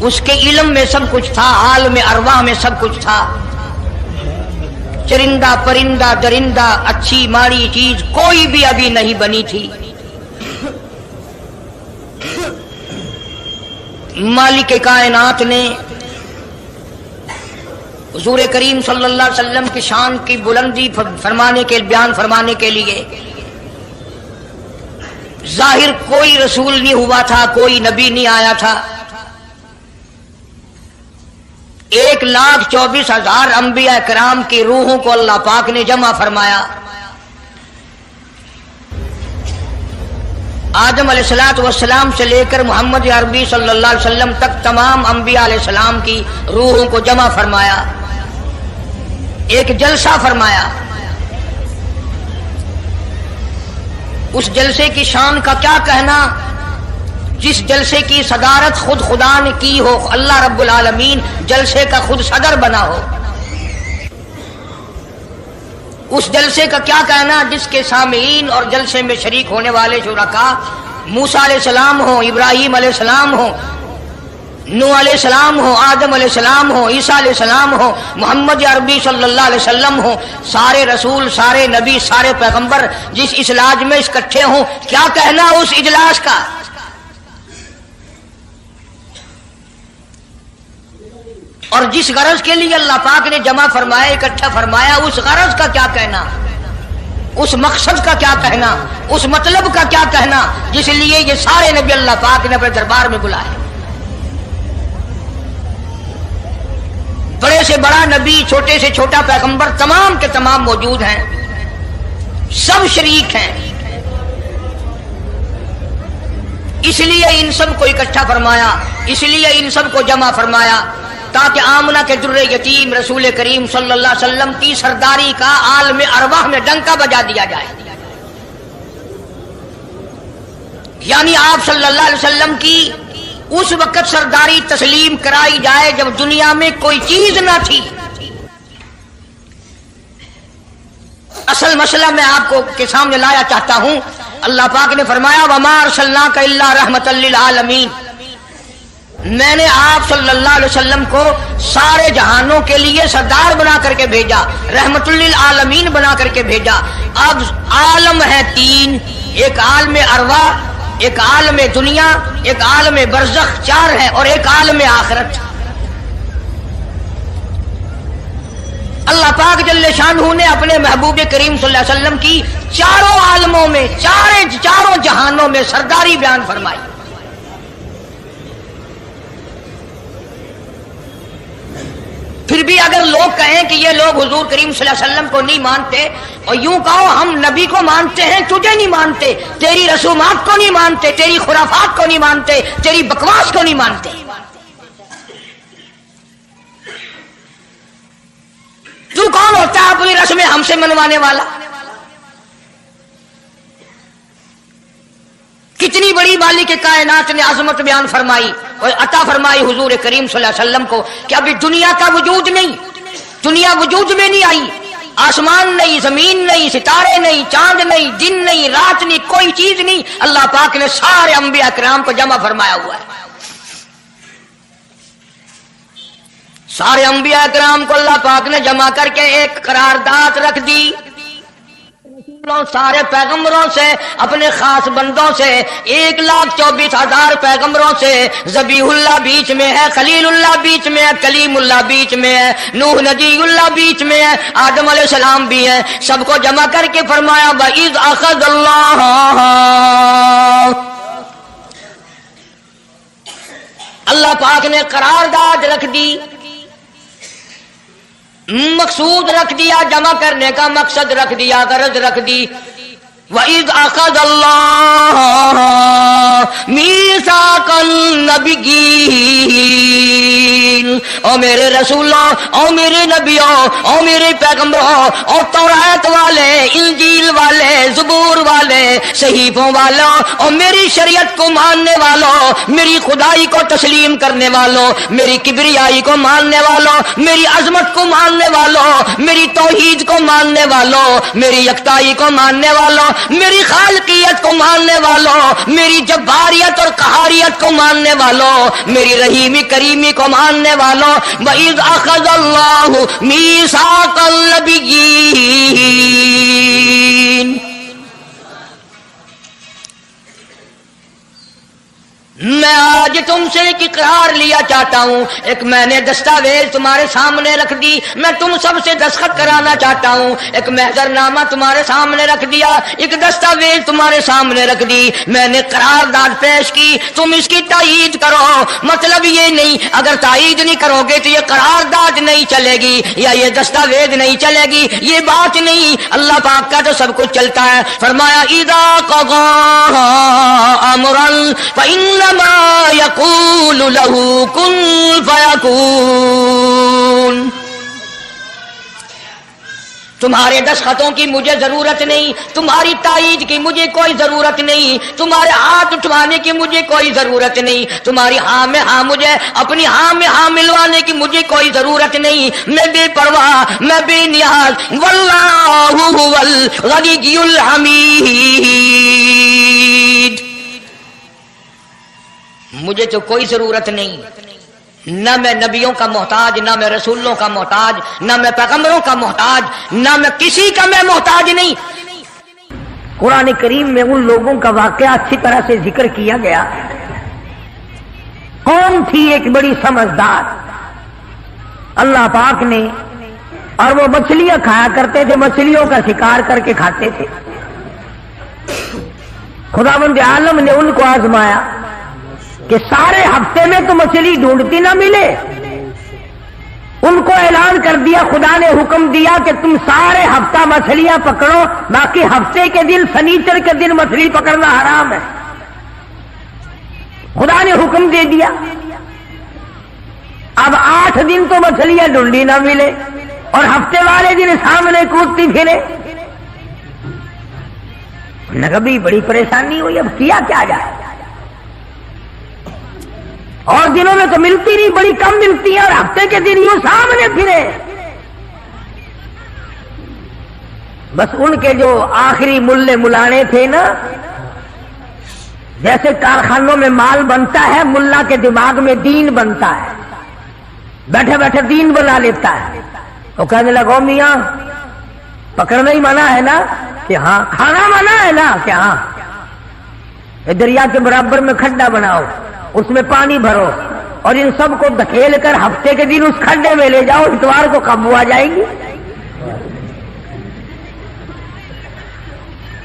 اس کے علم میں سب کچھ تھا، عالم ارواح میں سب کچھ تھا، چرندہ پرندہ درندہ اچھی ماڑی چیز کوئی بھی ابھی نہیں بنی تھی۔ مالک کائنات نے حضور کریم صلی اللہ علیہ وسلم کی شان کی بلندی بیان فرمانے کے لیے ظاہر کوئی رسول نہیں ہوا تھا، کوئی نبی نہیں آیا تھا، 1,24,000 انبیاء کرام کی روحوں کو اللہ پاک نے جمع فرمایا۔ آدم علیہ السلام سے لے کر محمد عربی صلی اللہ علیہ وسلم تک تمام انبیاء علیہ السلام کی روحوں کو جمع فرمایا، ایک جلسہ فرمایا۔ اس جلسے کی شان کا کیا کہنا، جس جلسے کی صدارت خود خدا نے کی ہو، اللہ رب العالمین جلسے کا خود صدر بنا ہو۔ اس جلسے کا کیا کہنا جس کے سامعین اور جلسے میں شریک ہونے والے شرکاء موسیٰ علیہ السلام ہوں، ابراہیم علیہ السلام ہوں، نوح علیہ السلام ہوں، آدم علیہ السلام ہوں، عیسیٰ علیہ السلام ہوں، محمد عربی صلی اللہ علیہ وسلم ہوں، سارے رسول، سارے نبی، سارے پیغمبر جس اجلاس میں اکٹھے ہوں، کیا کہنا اس اجلاس کا؟ اور جس غرض کے لیے اللہ پاک نے جمع فرمایا، اکٹھا فرمایا، اس غرض کا کیا کہنا، اس مقصد کا کیا کہنا، اس مطلب کا کیا کہنا جس لیے یہ سارے نبی اللہ پاک نے اپنے دربار میں بلائے۔ بڑے سے بڑا نبی، چھوٹے سے چھوٹا پیغمبر، تمام کے تمام موجود ہیں، سب شریک ہیں۔ اس لیے ان سب کو اکٹھا فرمایا، اس لیے ان سب کو جمع فرمایا تاکہ آمنہ کے در یتیم رسول کریم صلی اللہ علیہ وسلم کی سرداری کا عالم ارواح میں ڈنکا بجا دیا جائے، یعنی آپ صلی اللہ علیہ وسلم کی اس وقت سرداری تسلیم کرائی جائے جب دنیا میں کوئی چیز نہ تھی۔ اصل مسئلہ میں آپ کو کے سامنے لایا چاہتا ہوں۔ اللہ پاک نے فرمایا وَمَا أَرْسَلْنَاكَ إِلَّا رَحْمَةً لِّلْعَالَمِينَ، میں نے آپ صلی اللہ علیہ وسلم کو سارے جہانوں کے لیے سردار بنا کر کے بھیجا، رحمت للعالمین بنا کر کے بھیجا۔ اب عالم ہے تین، ایک عالم ارواح، ایک عالم دنیا، ایک عالم برزخ، چار ہے، اور ایک عالم آخرت۔ اللہ پاک جل شانہ نے اپنے محبوب کریم صلی اللہ علیہ وسلم کی چاروں عالموں میں، چاروں جہانوں میں سرداری بیان فرمائی۔ پھر بھی اگر لوگ کہیں کہ یہ لوگ حضور کریم صلی اللہ علیہ وسلم کو نہیں مانتے، اور یوں کہو ہم نبی کو مانتے ہیں، تجھے نہیں مانتے، تیری رسومات کو نہیں مانتے، تیری خرافات کو نہیں مانتے، تیری بکواس کو نہیں مانتے، تو کون ہوتا ہے اپنی رسمیں ہم سے منوانے والا؟ کتنی بڑی مالک کائنات نے عظمت بیان فرمائی اور عطا فرمائی حضور کریم صلی اللہ علیہ وسلم کو کہ ابھی دنیا کا وجود نہیں، دنیا وجود میں نہیں آئی، آسمان نہیں، زمین نہیں، ستارے نہیں، چاند نہیں، دن نہیں، رات نہیں، کوئی چیز نہیں، اللہ پاک نے سارے انبیاء کرام کو جمع فرمایا ہوا ہے۔ سارے انبیاء کرام کو اللہ پاک نے جمع کر کے ایک قرارداد رکھ دی، سارے پیغمبروں سے، اپنے خاص بندوں سے، 1,24,000 پیغمبروں سے، ذبیح اللہ بیچ میں ہے، خلیل اللہ بیچ میں ہے، کلیم اللہ بیچ میں ہے، نوح نجی اللہ بیچ میں ہے، آدم علیہ السلام بھی ہے، سب کو جمع کر کے فرمایا وَإِذْ أَخَذَ اللَّهُ، اللہ پاک نے قرارداد رکھ دی، مقصود رکھ دیا، جمع کرنے کا مقصد رکھ دیا، غرض رکھ دی۔ وَإِذْ أَخَذَ اللَّهُ مِيثَاقَ النَّبِيِّينَ، او میرے رسولوں، او میرے نبیوں، او میرے پیغمبروں، او تورات والے، انجیل والے، زبور والے، صحیفوں والوں، او میری شریعت کو ماننے والوں، میری خدائی کو تسلیم کرنے والوں، میری کبریائی کو ماننے والوں، میری عظمت کو ماننے والوں، میری توحید کو ماننے والوں، میری یکتائی کو ماننے والوں، میری خالقی الوحیت کو ماننے والوں، میری جباریت اور قہاریت کو ماننے والوں، میری رحیمی کریمی کو ماننے والوں، وَإِذْ أَخَذَ اللَّهُ مِيثَاقَ النَّبِيِّينَ، میں آج تم سے ایک اقرار لیا چاہتا ہوں، ایک میں نے دستاویز تمہارے سامنے رکھ دی، میں تم سب سے دستخط کرانا چاہتا ہوں، ایک محضر نامہ تمہارے سامنے رکھ دیا، ایک دستاویز تمہارے سامنے رکھ دی، میں نے قرارداد پیش کی، تم اس کی تائید کرو۔ مطلب یہ نہیں اگر تائید نہیں کرو گے تو یہ قرارداد نہیں چلے گی یا یہ دستاویز نہیں چلے گی، یہ بات نہیں، اللہ پاک کا تو سب کچھ چلتا ہے۔ فرمایا اذا قضى امرا فإنما يقول له كن فيكون۔ تمہارے دستخطوں کی مجھے ضرورت نہیں، تمہاری تائید کی مجھے کوئی ضرورت نہیں، تمہارے ہاتھ اٹھوانے کی مجھے کوئی ضرورت نہیں، تمہاری ہاں میں ہاں مجھے اپنی ہاں میں ہاں ملوانے کی مجھے کوئی ضرورت نہیں، میں بے پرواہ، میں بے نیاز، واللہ هو الغنی الحمید، مجھے تو کوئی ضرورت نہیں، نہ میں نبیوں کا محتاج، نہ میں رسولوں کا محتاج، نہ میں پیغمبروں کا محتاج، نہ میں کسی کا میں محتاج نہیں۔ قرآن کریم میں ان لوگوں کا واقعہ اچھی طرح سے ذکر کیا گیا۔ قوم تھی ایک بڑی سمجھدار، اللہ پاک نے، اور وہ مچھلیاں کھایا کرتے تھے، مچھلیوں کا شکار کر کے کھاتے تھے۔ خداوند عالم نے ان کو آزمایا کہ سارے ہفتے میں تو مچھلی ڈھونڈتی نہ ملے، ان کو اعلان کر دیا، خدا نے حکم دیا کہ تم سارے ہفتہ مچھلیاں پکڑو، باقی ہفتے کے دن سنیچر کے دن مچھلی پکڑنا حرام ہے۔ خدا نے حکم دے دیا۔ اب 8 دن تو مچھلیاں ڈھونڈی نہ ملے اور ہفتے والے دن سامنے کودتی پھرے، کبھی بڑی پریشانی ہوئی، اب کیا جائے، اور دنوں میں تو ملتی نہیں، بڑی کم ملتی ہے، اور ہفتے کے دن یوں سامنے پھرے۔ بس ان کے جو آخری ملے ملانے تھے نا، جیسے کارخانوں میں مال بنتا ہے، ملا کے دماغ میں دین بنتا ہے، بیٹھے بیٹھے دین بنا لیتا ہے۔ وہ کہنے لگو میاں پکڑنا ہی منع ہے نا؟ کہ ہاں۔ کھانا منع ہے نا؟ کہ ہاں۔ دریا کے برابر میں کھڈا بناؤ، اس میں پانی بھرو، اور ان سب کو دھکیل کر ہفتے کے دن اس کھڈے میں لے جاؤ، اتوار کو قابو آ جائے گی۔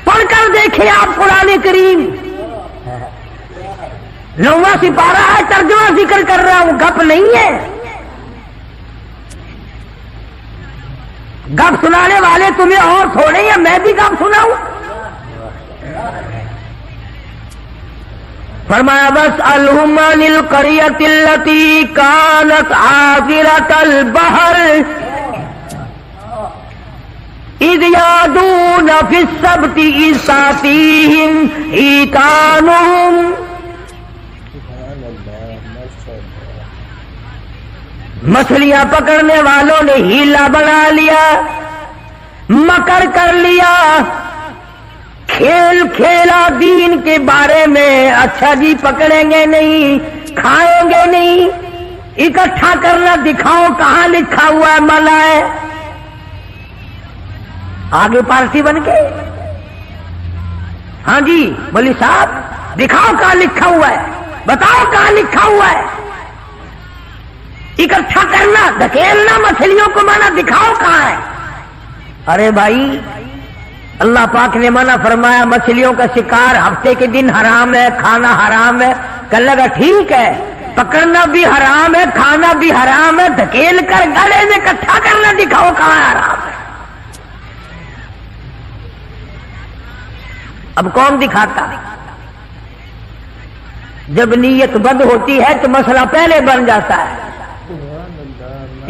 پڑھ کر دیکھیں آپ قرآن کریم، 9واں سپارہ ہے، ترجمہ ذکر کر رہا ہوں، گپ نہیں ہے۔ گپ سنانے والے تمہیں اور تھوڑے ہیں، میں بھی گپ سناؤں؟ فرمایا وَاسْأَلْهُمْ عَنِ الْقَرْيَةِ الَّتِي كَانَتْ عَابِرَةَ الْبَحْرِ إِذْ يَعْدُونَ فِي السَّبْتِ إِذْ تَأْتِيهِمْ حِيتَانُهُمْ مچھلیاں پکڑنے والوں نے ہیلا بنا لیا، مکر کر لیا، کھیل کھیلا دین کے بارے میں، اچھا جی پکڑیں گے نہیں، کھائیں گے نہیں، اکٹھا کرنا دکھاؤ کہاں لکھا ہوا ہے، منع ہے۔ آگے پارٹی بن کے، ہاں جی مولوی صاحب دکھاؤ کہاں لکھا ہوا ہے، بتاؤ کہاں لکھا ہوا ہے۔ اکٹھا کرنا، دھکیلنا مچھلیوں کو منع، دکھاؤ کہاں ہے۔ ارے بھائی اللہ پاک نے منع فرمایا، مچھلیوں کا شکار ہفتے کے دن حرام ہے، کھانا حرام ہے۔ کہنے لگا ٹھیک ہے، پکڑنا بھی حرام ہے، کھانا بھی حرام ہے، دھکیل کر گلے میں اکٹھا کرنا دکھاؤ کہاں حرام ہے۔ اب کون دکھاتا؟ جب نیت بد ہوتی ہے تو مسئلہ پہلے بن جاتا ہے۔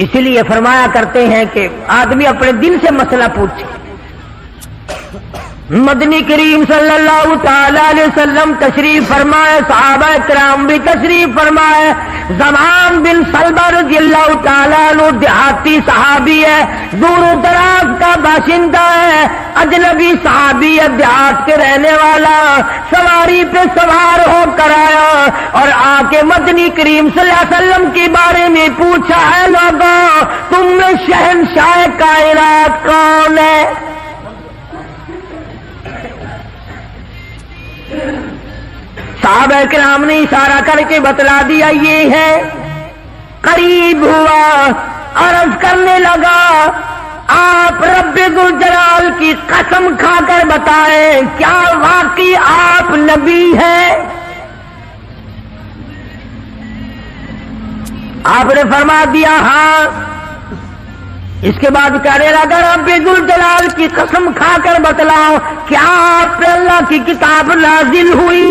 اسی لیے فرمایا کرتے ہیں کہ آدمی اپنے دل سے مسئلہ پوچھے۔ مدنی کریم صلی اللہ تعالی علیہ وسلم تشریف فرمائے، صحابہ کرام بھی تشریف فرمائے، زمان بن سلمہ رضی اللہ تعالیٰ عنہ دیہاتی صحابی ہے، دور و دراز کا باشندہ ہے، اجنبی صحابی ہے، دیہات کے رہنے والا، سواری پہ سوار ہو کر آیا اور آ کے مدنی کریم صلی اللہ علیہ وسلم کے بارے میں پوچھا، ہے لوگوں تم میں شہنشاہ کائنات کون ہے؟ صحابہ کرام نے اشارہ کر کے بتلا دیا یہ ہے۔ قریب ہوا، عرض کرنے لگا آپ رب ذوالجلال کی قسم کھا کر بتائیں کیا واقعی آپ نبی ہیں؟ آپ نے فرما دیا ہاں۔ اس کے بعد کہنے لگا رب ذوالجلال کی قسم کھا کر بتلاؤ کیا آپ پہ اللہ کی کتاب نازل ہوئی؟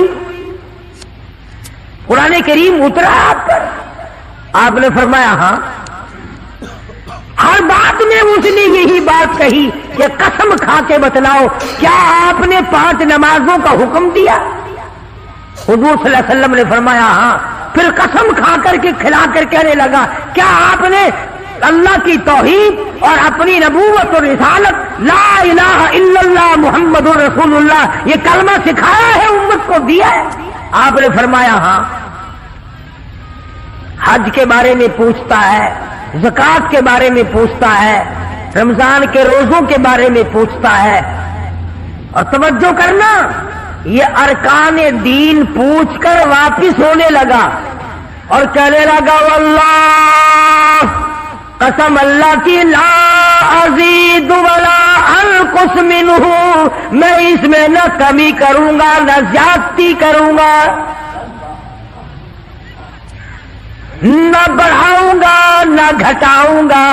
قرآن کریم اترا آپ پر؟ آپ نے فرمایا ہاں۔ ہر بات میں اس نے یہی بات کہی کہ قسم کھا کے بتلاؤ کیا آپ نے 5 نمازوں کا حکم دیا؟ حضور صلی اللہ علیہ وسلم نے فرمایا ہاں۔ پھر قسم کھا کر کے کھلا کر کہنے لگا کیا آپ نے اللہ کی توحید اور اپنی نبوت اور رسالت لا الہ الا اللہ محمد رسول اللہ یہ کلمہ سکھایا ہے، امت کو دیا ہے؟ آپ نے فرمایا ہاں۔ حج کے بارے میں پوچھتا ہے، زکوٰۃ کے بارے میں پوچھتا ہے، رمضان کے روزوں کے بارے میں پوچھتا ہے، اور توجہ کرنا یہ ارکان دین پوچھ کر واپس ہونے لگا اور کہنے لگا واللہ قسم اللہ کی لا ازید ولا انقص منہ، میں اس میں نہ کمی کروں گا نہ زیادتی کروں گا، نہ بڑھاؤں گا نہ گھٹاؤں گا،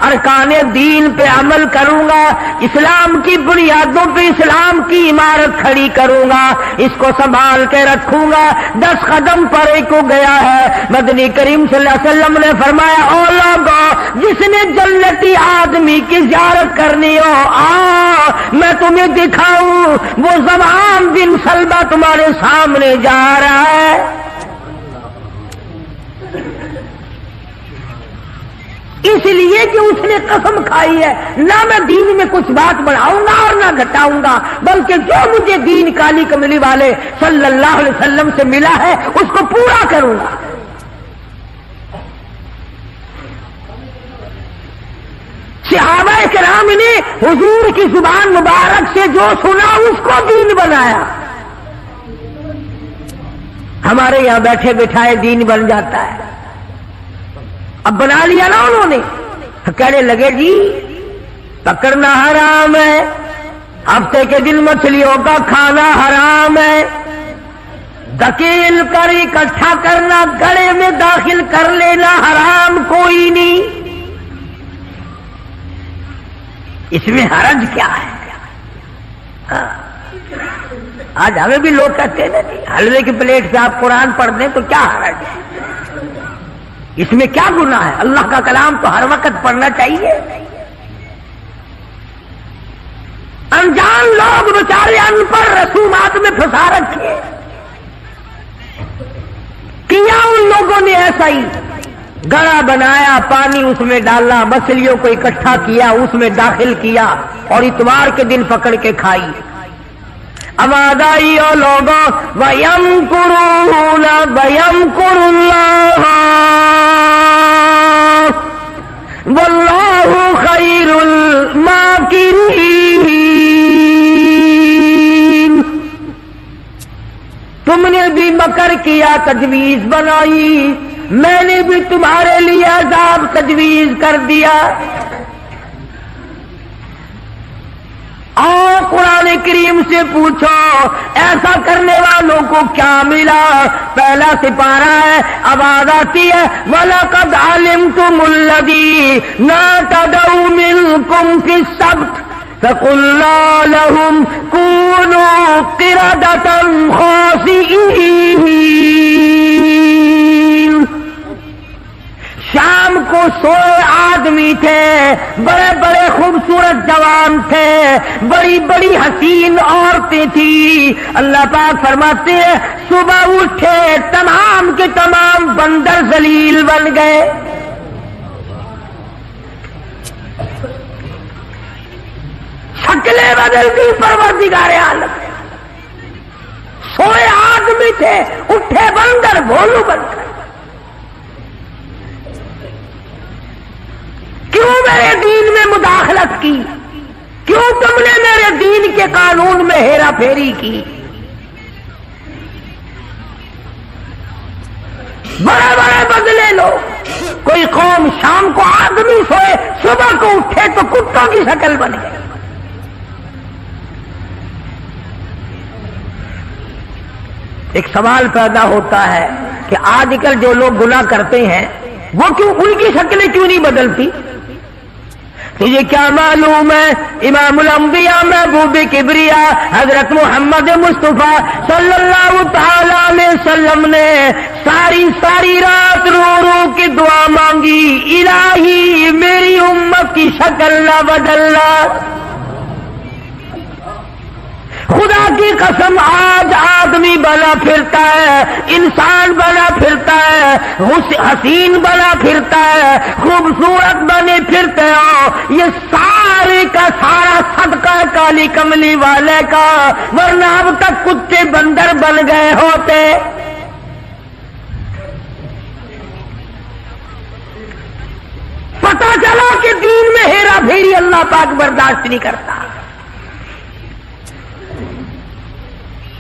ارکان دین پہ عمل کروں گا، اسلام کی بنیادوں پہ اسلام کی عمارت کھڑی کروں گا، اس کو سنبھال کے رکھوں گا۔ 10 قدم پرے کو گیا ہے، مدنی کریم صلی اللہ علیہ وسلم نے فرمایا او لوگوں جس نے جنتی آدمی کی زیارت کرنی ہو میں تمہیں دکھاؤں، وہ زمان بن سلمہ تمہارے سامنے جا رہا ہے۔ اس لیے کہ اس نے قسم کھائی ہے نہ میں دین میں کچھ بات بڑھاؤں گا اور نہ گھٹاؤں گا، بلکہ جو مجھے دین کالی کملی والے صلی اللہ علیہ وسلم سے ملا ہے اس کو پورا کروں گا۔ صحابہ کرام نے حضور کی زبان مبارک سے جو سنا اس کو دین بنایا۔ ہمارے یہاں بیٹھے بٹھائے دین بن جاتا ہے، اب بنا لیا نا انہوں نے، کہنے لگے جی پکڑنا حرام ہے، ہفتے کے دن مچھلیوں کا کھانا حرام ہے، دھکیل کر اکٹھا کرنا گڑے میں داخل کر لینا حرام کوئی نہیں، اس میں حرج کیا ہے؟ آج ہمیں بھی لوگ کہتے ہیں نا حلوے کی پلیٹ سے آپ قرآن پڑھ دیں تو کیا حرج ہے، اس میں کیا گناہ ہے؟ اللہ کا کلام تو ہر وقت پڑھنا چاہیے۔ انجان لوگ بیچارے ان پڑھ رسومات میں پھنسا رکھے، کیا ان لوگوں نے ایسا ہی گڑا بنایا، پانی اس میں ڈالا، مچھلیوں کو اکٹھا کیا، اس میں داخل کیا اور اتوار کے دن پکڑ کے کھائی۔ آواز آئی اور لوگوں وَيَمْكُرُونَ وَيَمْكُرُ اللَّهُ وَاللَّهُ خَيْرُ الْمَاكِرِينَ، تم نے بھی مکر کیا، تجویز بنائی، میں نے بھی تمہارے لیے عذاب تجویز کر دیا۔ اور قرآن کریم سے پوچھو ایسا کرنے والوں کو کیا ملا؟ پہلا سپارہ ہے، آواز آتی ہے وَلَقَدْ عَلِمْتُمُ الَّذِينَ اعْتَدَوْا مِنْكُمْ فِي السَّبْتِ فَقُلْنَا لَهُمْ كُونُوا قِرَدَةً خَاسِئِينَ، شام کو سوئے آدمی تھے، بڑے بڑے خوبصورت جوان تھے، بڑی بڑی حسین عورتیں تھیں۔ اللہ پاک فرماتے ہیں صبح اٹھے تمام کے تمام بندر ذلیل بن گئے۔ شکلیں بدل گئی پروردگار عالم۔ سوئے آدمی تھے، اٹھے بندر بھولو بن گئے۔ کیوں میرے دین میں مداخلت کی؟ کیوں تم نے میرے دین کے قانون میں ہیرا پھیری کی؟ بڑے بڑے بدلے لو۔ کوئی قوم شام کو آدمی سوئے، صبح کو اٹھے تو کتوں کی شکل بن گئی۔ ایک سوال پیدا ہوتا ہے کہ آج کل جو لوگ گناہ کرتے ہیں وہ کیوں، ان کی شکلیں کیوں نہیں بدلتی؟ تجھے کیا معلوم ہے امام الانبیاء محبوب کبریا حضرت محمد مصطفیٰ صلی اللہ تعالی علیہ وسلم نے ساری رات رو رو کے دعا مانگی، الہی میری امت کی شکل نہ بدلنا۔ خدا کی قسم آج آدمی بنا پھرتا ہے، انسان بنا پھرتا ہے، حسین بنا پھرتا ہے، خوبصورت بنے پھرتے ہو، یہ سارے کا سارا صدقہ کالی کملی والے کا، ورنہ اب تک کتے بندر بن گئے ہوتے۔ پتہ چلا کہ دین میں ہیرا پھیری اللہ پاک برداشت نہیں کرتا،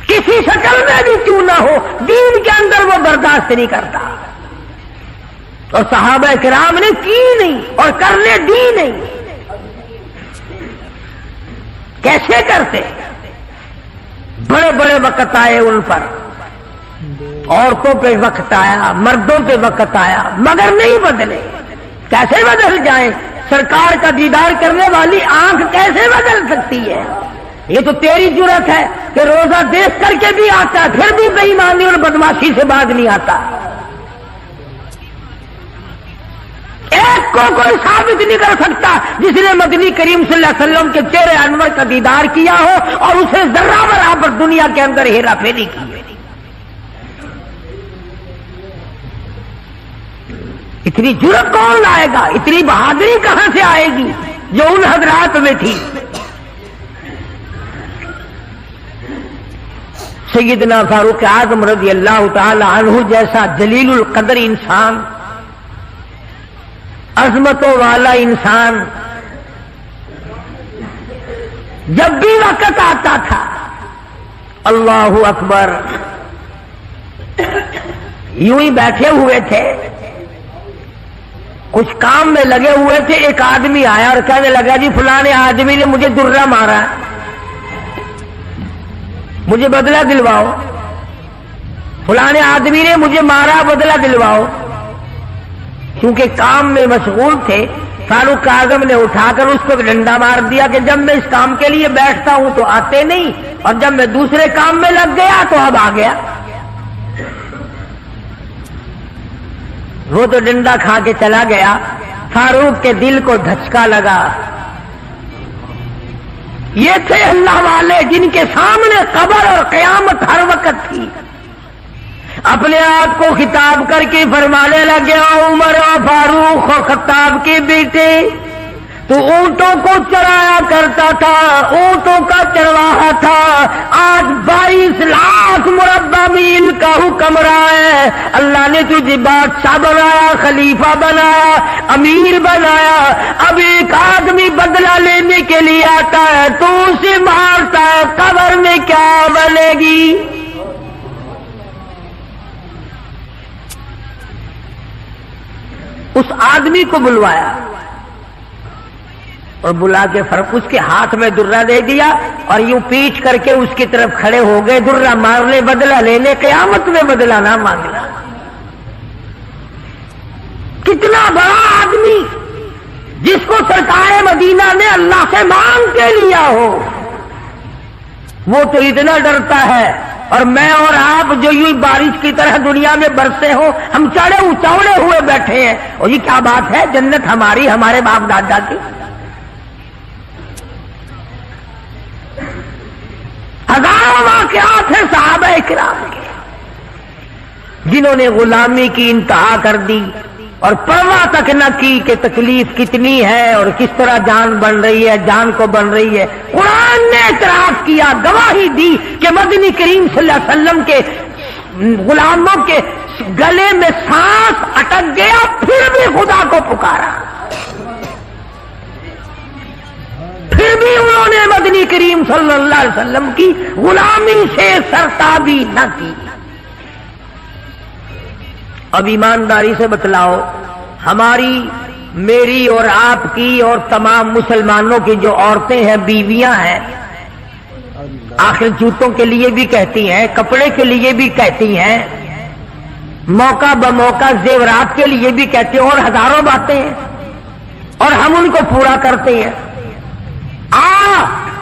کسی شکل میں بھی کیوں نہ ہو، دین کے اندر وہ برداشت نہیں کرتا۔ اور صحابہ کرام نے کی نہیں اور کرنے دی نہیں۔ کیسے کرتے؟ بڑے بڑے وقت آئے ان پر، عورتوں پہ وقت آیا، مردوں پہ وقت آیا، مگر نہیں بدلے۔ کیسے بدل جائیں؟ سرکار کا دیدار کرنے والی آنکھ کیسے بدل سکتی ہے؟ یہ تو تیری جرت ہے کہ روزہ دیکھ کر کے بھی آتا ہے، پھر بھی بے ایمانی اور بدماشی سے باز نہیں آتا۔ ایک کو کوئی ثابت نہیں کر سکتا جس نے مدنی کریم صلی اللہ علیہ وسلم کے چہرے انور کا دیدار کیا ہو اور اسے ذرہ برابر دنیا کے اندر ہیرا پھیری کی۔ اتنی جرت کون لائے گا؟ اتنی بہادری کہاں سے آئے گی جو ان حضرات میں تھی؟ سیدنا فاروق اعظم رضی اللہ تعالی عنہ جیسا جلیل القدر انسان، عظمتوں والا انسان، جب بھی وقت آتا تھا اللہ اکبر، یوں ہی بیٹھے ہوئے تھے، کچھ کام میں لگے ہوئے تھے، ایک آدمی آیا اور کہنے لگا جی فلانے آدمی نے مجھے درہ مارا، مجھے بدلہ دلواؤ، فلانے آدمی نے مجھے مارا، بدلہ دلواؤ۔ کیونکہ کام میں مشغول تھے، فاروق اعظم نے اٹھا کر اس کو ڈنڈا مار دیا کہ جب میں اس کام کے لیے بیٹھتا ہوں تو آتے نہیں، اور جب میں دوسرے کام میں لگ گیا تو اب آ گیا۔ وہ تو ڈنڈا کھا کے چلا گیا، فاروق کے دل کو دھچکا لگا۔ یہ تھے اللہ والے جن کے سامنے قبر اور قیامت ہر وقت تھی۔ اپنے آپ کو خطاب کر کے فرمانے لگے عمر و فاروق و خطاب کے بیٹے، تو اونٹوں کو چرایا کرتا تھا، اونٹوں کا چرواہا تھا، آج 22 لاکھ مربع میل کا حکمراں ہے۔ اللہ نے تجھے بادشاہ بنایا، خلیفہ بنایا، امیر بنایا، اب ایک آدمی بدلہ لینے کے لیے آتا ہے تو اسے مارتا ہے، قبر میں کیا بنے گی؟ اس آدمی کو بلوایا اور بلا کے اس کے ہاتھ میں درہ دے دیا اور یوں پیٹ کر کے اس کی طرف کھڑے ہو گئے، درہ مارنے بدلہ لینے، قیامت میں بدلہ نہ مانگنا۔ کتنا بڑا آدمی جس کو سرکار مدینہ نے اللہ سے مانگ کے لیا ہو، وہ تو اتنا ڈرتا ہے اور میں اور آپ جو یوں بارش کی طرح دنیا میں برسے ہوں، ہم چوڑے ہوئے بیٹھے ہیں، اور یہ کیا بات ہے؟ جنت ہماری، ہمارے باپ دادا کی۔ ہزاروں واقعات ہیں صحابہ کرام کے جنہوں نے غلامی کی انتہا کر دی اور پرواہ تک نہ کی کہ تکلیف کتنی ہے اور کس طرح جان بن رہی ہے، جان کو بن رہی ہے۔ قرآن نے اعتراف کیا، گواہی دی کہ مدنی کریم صلی اللہ علیہ وسلم کے غلاموں کے گلے میں سانس اٹک گیا، پھر بھی خدا کو پکارا، پھر بھی انہوں نے مدنی کریم صلی اللہ علیہ وسلم کی غلامی سے سرتابی نہ کی۔ اب ایمانداری سے بتلاؤ، ہماری، میری اور آپ کی اور تمام مسلمانوں کی جو عورتیں ہیں، بیویاں ہیں، آخر جوتوں کے لیے بھی کہتی ہیں، کپڑے کے لیے بھی کہتی ہیں، موقع بموقع زیورات کے لیے بھی کہتے ہیں، اور ہزاروں باتیں ہیں، اور ہم ان کو پورا کرتے ہیں۔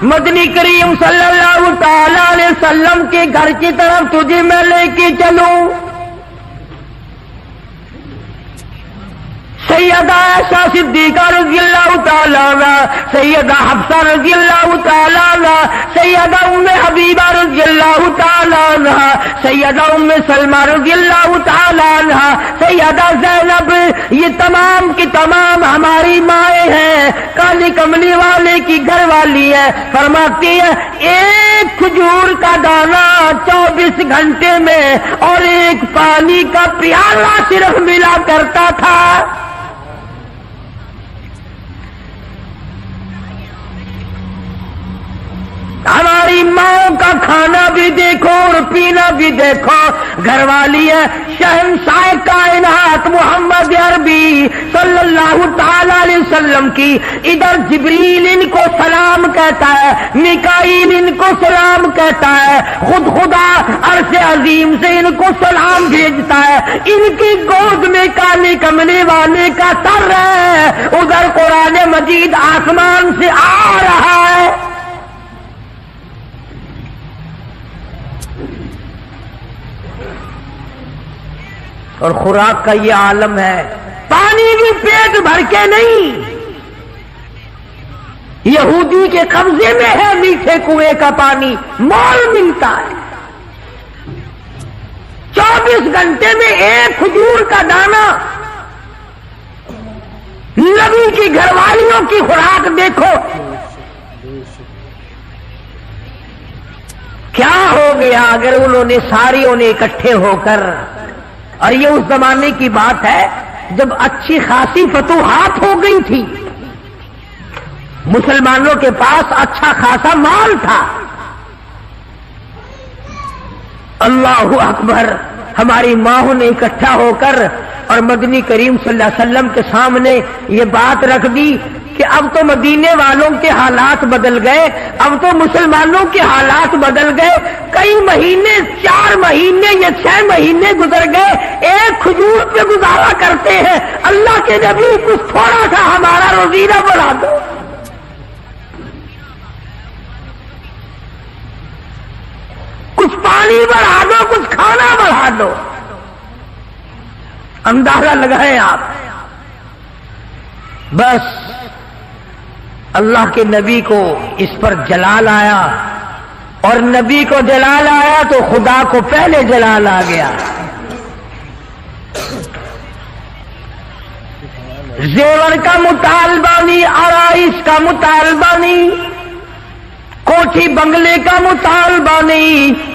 مدنی کریم صلی اللہ تعالی علیہ وسلم کے گھر کی طرف تجھے میں لے کے چلوں۔ سیدہ عائشہ صدیقہ رضی اللہ تعالی عنہ، سیدہ حفصہ رضی اللہ تعالی عنہ، سیدہ ام حبیبہ رضی اللہ تعالی عنہ، سیدہ ام سلمہ رضی اللہ تعالی عنہ، سیدہ زینب، یہ تمام کی تمام ہماری مائیں ہیں، کالی کملی والے کی گھر والی ہے۔ فرماتی ہے ایک کھجور کا دانہ 24 گھنٹے میں اور ایک پانی کا پیالہ صرف ملا کرتا تھا۔ ہماری ماں کا کھانا بھی دیکھو اور پینا بھی دیکھو، گھر والی ہے شہنشاہ کائنات محمد عربی صلی اللہ تعالی علیہ وسلم کی، ادھر جبریل ان کو سلام کہتا ہے، میکائیل ان کو سلام کہتا ہے، خود خدا عرش عظیم سے ان کو سلام بھیجتا ہے، ان کی گود میں کالی کملی والے کا سر ہے، ادھر قرآن مجید آسمان سے آ رہا ہے۔ اور خوراک کا یہ عالم ہے، پانی بھی پیٹ بھر کے نہیں، یہودی کے قبضے میں ہے میٹھے کنویں کا پانی، مول ملتا ہے۔ 24 گھنٹے میں ایک کھجور کا دانہ، نبی کی گھر والیوں کی خوراک دیکھو، کیا ہو گیا اگر انہوں نے ساریوں نے اکٹھے ہو کر، اور یہ اس زمانے کی بات ہے جب اچھی خاصی فتوحات ہو گئی تھی، مسلمانوں کے پاس اچھا خاصا مال تھا۔ اللہ اکبر، ہماری ماں نے اکٹھا ہو کر اور مدنی کریم صلی اللہ علیہ وسلم کے سامنے یہ بات رکھ دی کہ اب تو مدینے والوں کے حالات بدل گئے، اب تو مسلمانوں کے حالات بدل گئے، کئی مہینے، 4 مہینے یا 6 مہینے گزر گئے، ایک کھجور پہ گزارا کرتے ہیں، اللہ کے نبی کچھ تھوڑا سا ہمارا روزینہ بڑھا دو۔ کچھ پانی بڑھا دو، کچھ کھانا بڑھا دو۔ اندازہ لگائیں آپ، بس اللہ کے نبی کو اس پر جلال آیا، اور نبی کو جلال آیا تو خدا کو پہلے جلال آ گیا۔ زیور کا مطالبہ نہیں، آرائش کا مطالبہ نہیں، کوٹھی بنگلے کا مطالبہ نہیں،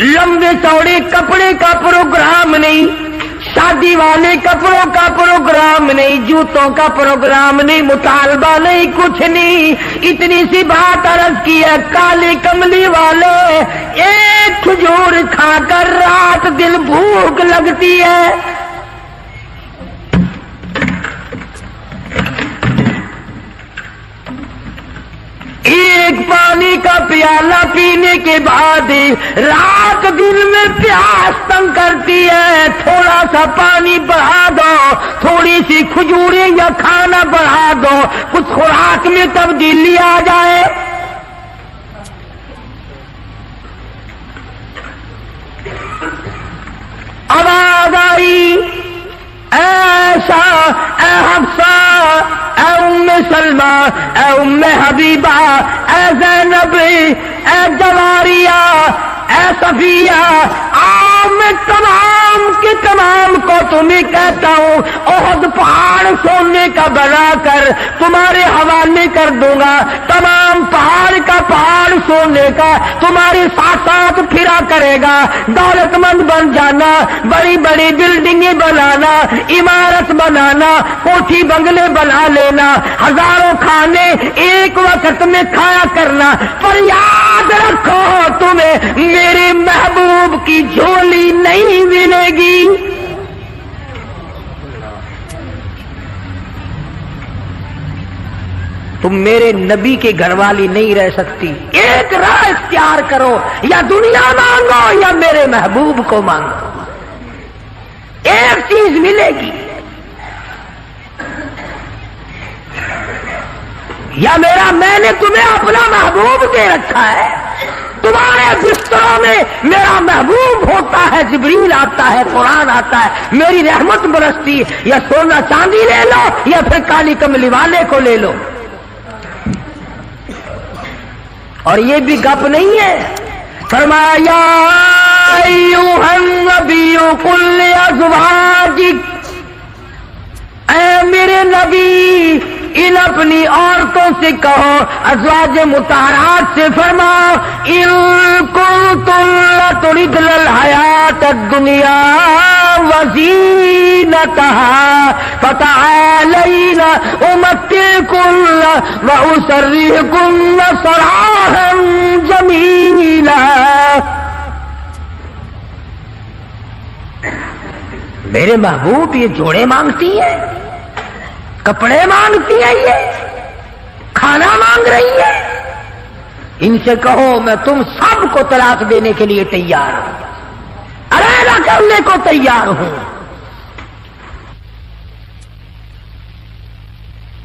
لمبے چوڑے کپڑے کا پروگرام نہیں، شادی والے کپڑوں کا پروگرام نہیں، جوتوں کا پروگرام نہیں، مطالبہ نہیں، کچھ نہیں، اتنی سی بات عرض کی ہے، کالے کملی والے ایک کھجور کھا کر رات دن بھوک لگتی ہے، ایک پانی کا پیالہ پینے کے بعد رات دن میں پیاس تنگ کرتی ہے، تھوڑا سا پانی بڑھا دو، تھوڑی سی کھجوریں یا کھانا بڑھا دو، کچھ خوراک میں تبدیلی آ جائے۔ سلمہ، اے ام حبیبہ، اے زینب، اے جواریہ، اے صفیہ، میں تمام کے تمام کو تمہیں کہتا ہوں احد پہاڑ سونے کا بنا کر تمہارے حوالے کر دوں گا، تمام پہاڑ کا پہاڑ سونے کا تمہارے ساتھ ساتھ پھرا کرے گا، دولت مند بن جانا، بڑی بڑی بلڈنگیں بنانا، عمارت بنانا، کوٹھی بنگلے بنا لینا، ہزاروں کھانے ایک وقت میں کھایا کرنا، پر یاد رکھو تمہیں میرے محبوب کی جھولی نہیں ملے گی۔ تم میرے نبی کے گھر والی نہیں رہ سکتی، ایک راہ اختیار کرو، یا دنیا مانگو یا میرے محبوب کو مانگو، ایک چیز ملے گی، یا میں نے تمہیں اپنا محبوب دے رکھا ہے، تمہارے بستروں میں میرا محبوب ہوتا ہے، جبریل آتا ہے، قرآن آتا ہے، میری رحمت برستی، یا سونا چاندی لے لو یا پھر کالی کملی والے کو لے لو۔ اور یہ بھی گپ نہیں ہے، فرمایا ایھا النبی قل لازواجک، اے میرے نبی ان اپنی عورتوں سے کہو، ازواج مطہرات سے فرماؤ، ان کنتم لتردن الحیات الدنیا وزینتہا فتعالین امتعکن واسرحکن سراحا جمیلا۔ میرے محبوب یہ جوڑے مانگتی ہے، کپڑے مانگتی ہے، یہ کھانا مانگ رہی ہے، ان سے کہو میں تم سب کو طلاق دینے کے لیے تیار ہوں، علیحدہ کرنے کو تیار ہوں۔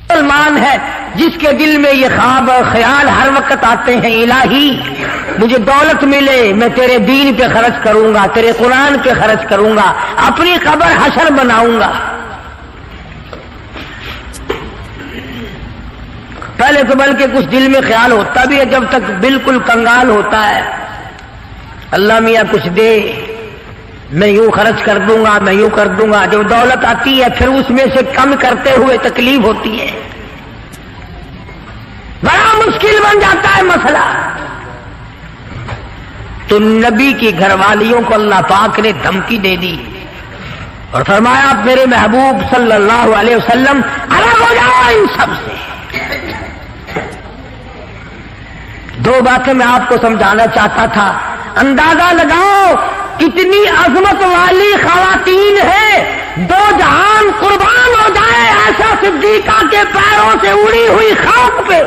مسلمان ہے جس کے دل میں یہ خواب اور خیال ہر وقت آتے ہیں، الہی مجھے دولت ملے، میں تیرے دین پہ خرچ کروں گا، تیرے قرآن پہ خرچ کروں گا، اپنی قبر حشر بناؤں گا۔ پہلے تو بلکہ کچھ دل میں خیال ہوتا بھی ہے، جب تک بالکل کنگال ہوتا ہے، اللہ میاں کچھ دے، میں یوں خرچ کر دوں گا، میں یوں کر دوں گا۔ جب دولت آتی ہے پھر اس میں سے کم کرتے ہوئے تکلیف ہوتی ہے، بڑا مشکل بن جاتا ہے مسئلہ۔ تو نبی کی گھر والیوں کو اللہ پاک نے دھمکی دے دی اور فرمایا آپ میرے محبوب صلی اللہ علیہ وسلم الگ ہو جاؤ ان سب سے۔ دو باتیں میں آپ کو سمجھانا چاہتا تھا، اندازہ لگاؤ کتنی عظمت والی خواتین ہیں، دو جہان قربان ہو جائے عائشہ صدیقہ کے پیروں سے اڑی ہوئی خاک پہ،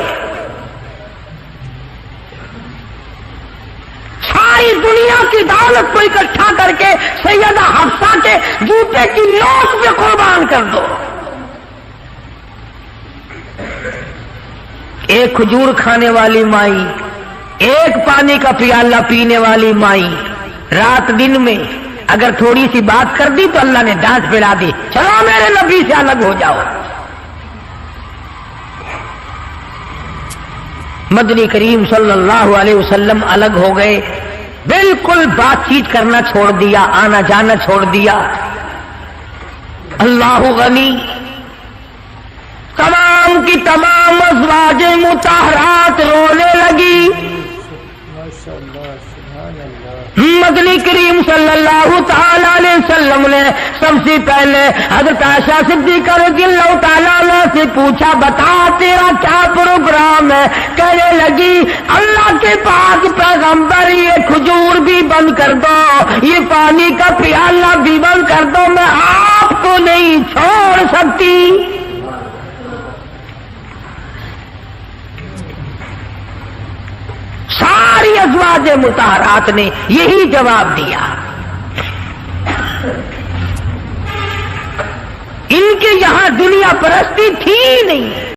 ساری دنیا کی دولت کو اکٹھا کر کے سیدہ حفصہ کے جوتے کی نوک پہ قربان کر دو۔ ایک کھجور کھانے والی مائی، ایک پانی کا پیالہ پینے والی مائی، رات دن میں اگر تھوڑی سی بات کر دی تو اللہ نے ڈانٹ پھیلا دی، چلو میرے نبی سے الگ ہو جاؤ۔ مدنی کریم صلی اللہ علیہ وسلم الگ ہو گئے، بالکل بات چیت کرنا چھوڑ دیا، آنا جانا چھوڑ دیا۔ اللہ غنی، تمام کی تمام ازواج مطہرات رونے لگی۔ مدنی کریم صلی اللہ تعالی علیہ وسلم نے سب سے پہلے حضرت عائشہ صدیقہ رضی اللہ تعالیٰ عنہ سے پوچھا، بتا تیرا کیا پروگرام ہے؟ کہنے لگی اللہ کے پاک پیغمبر یہ کھجور بھی بند کر دو، یہ پانی کا پیالہ بھی بند کر دو، میں آپ کو نہیں چھوڑ سکتی۔ ساری ازواج مطہرات نے یہی جواب دیا۔ ان کے یہاں دنیا پرستی تھی نہیں۔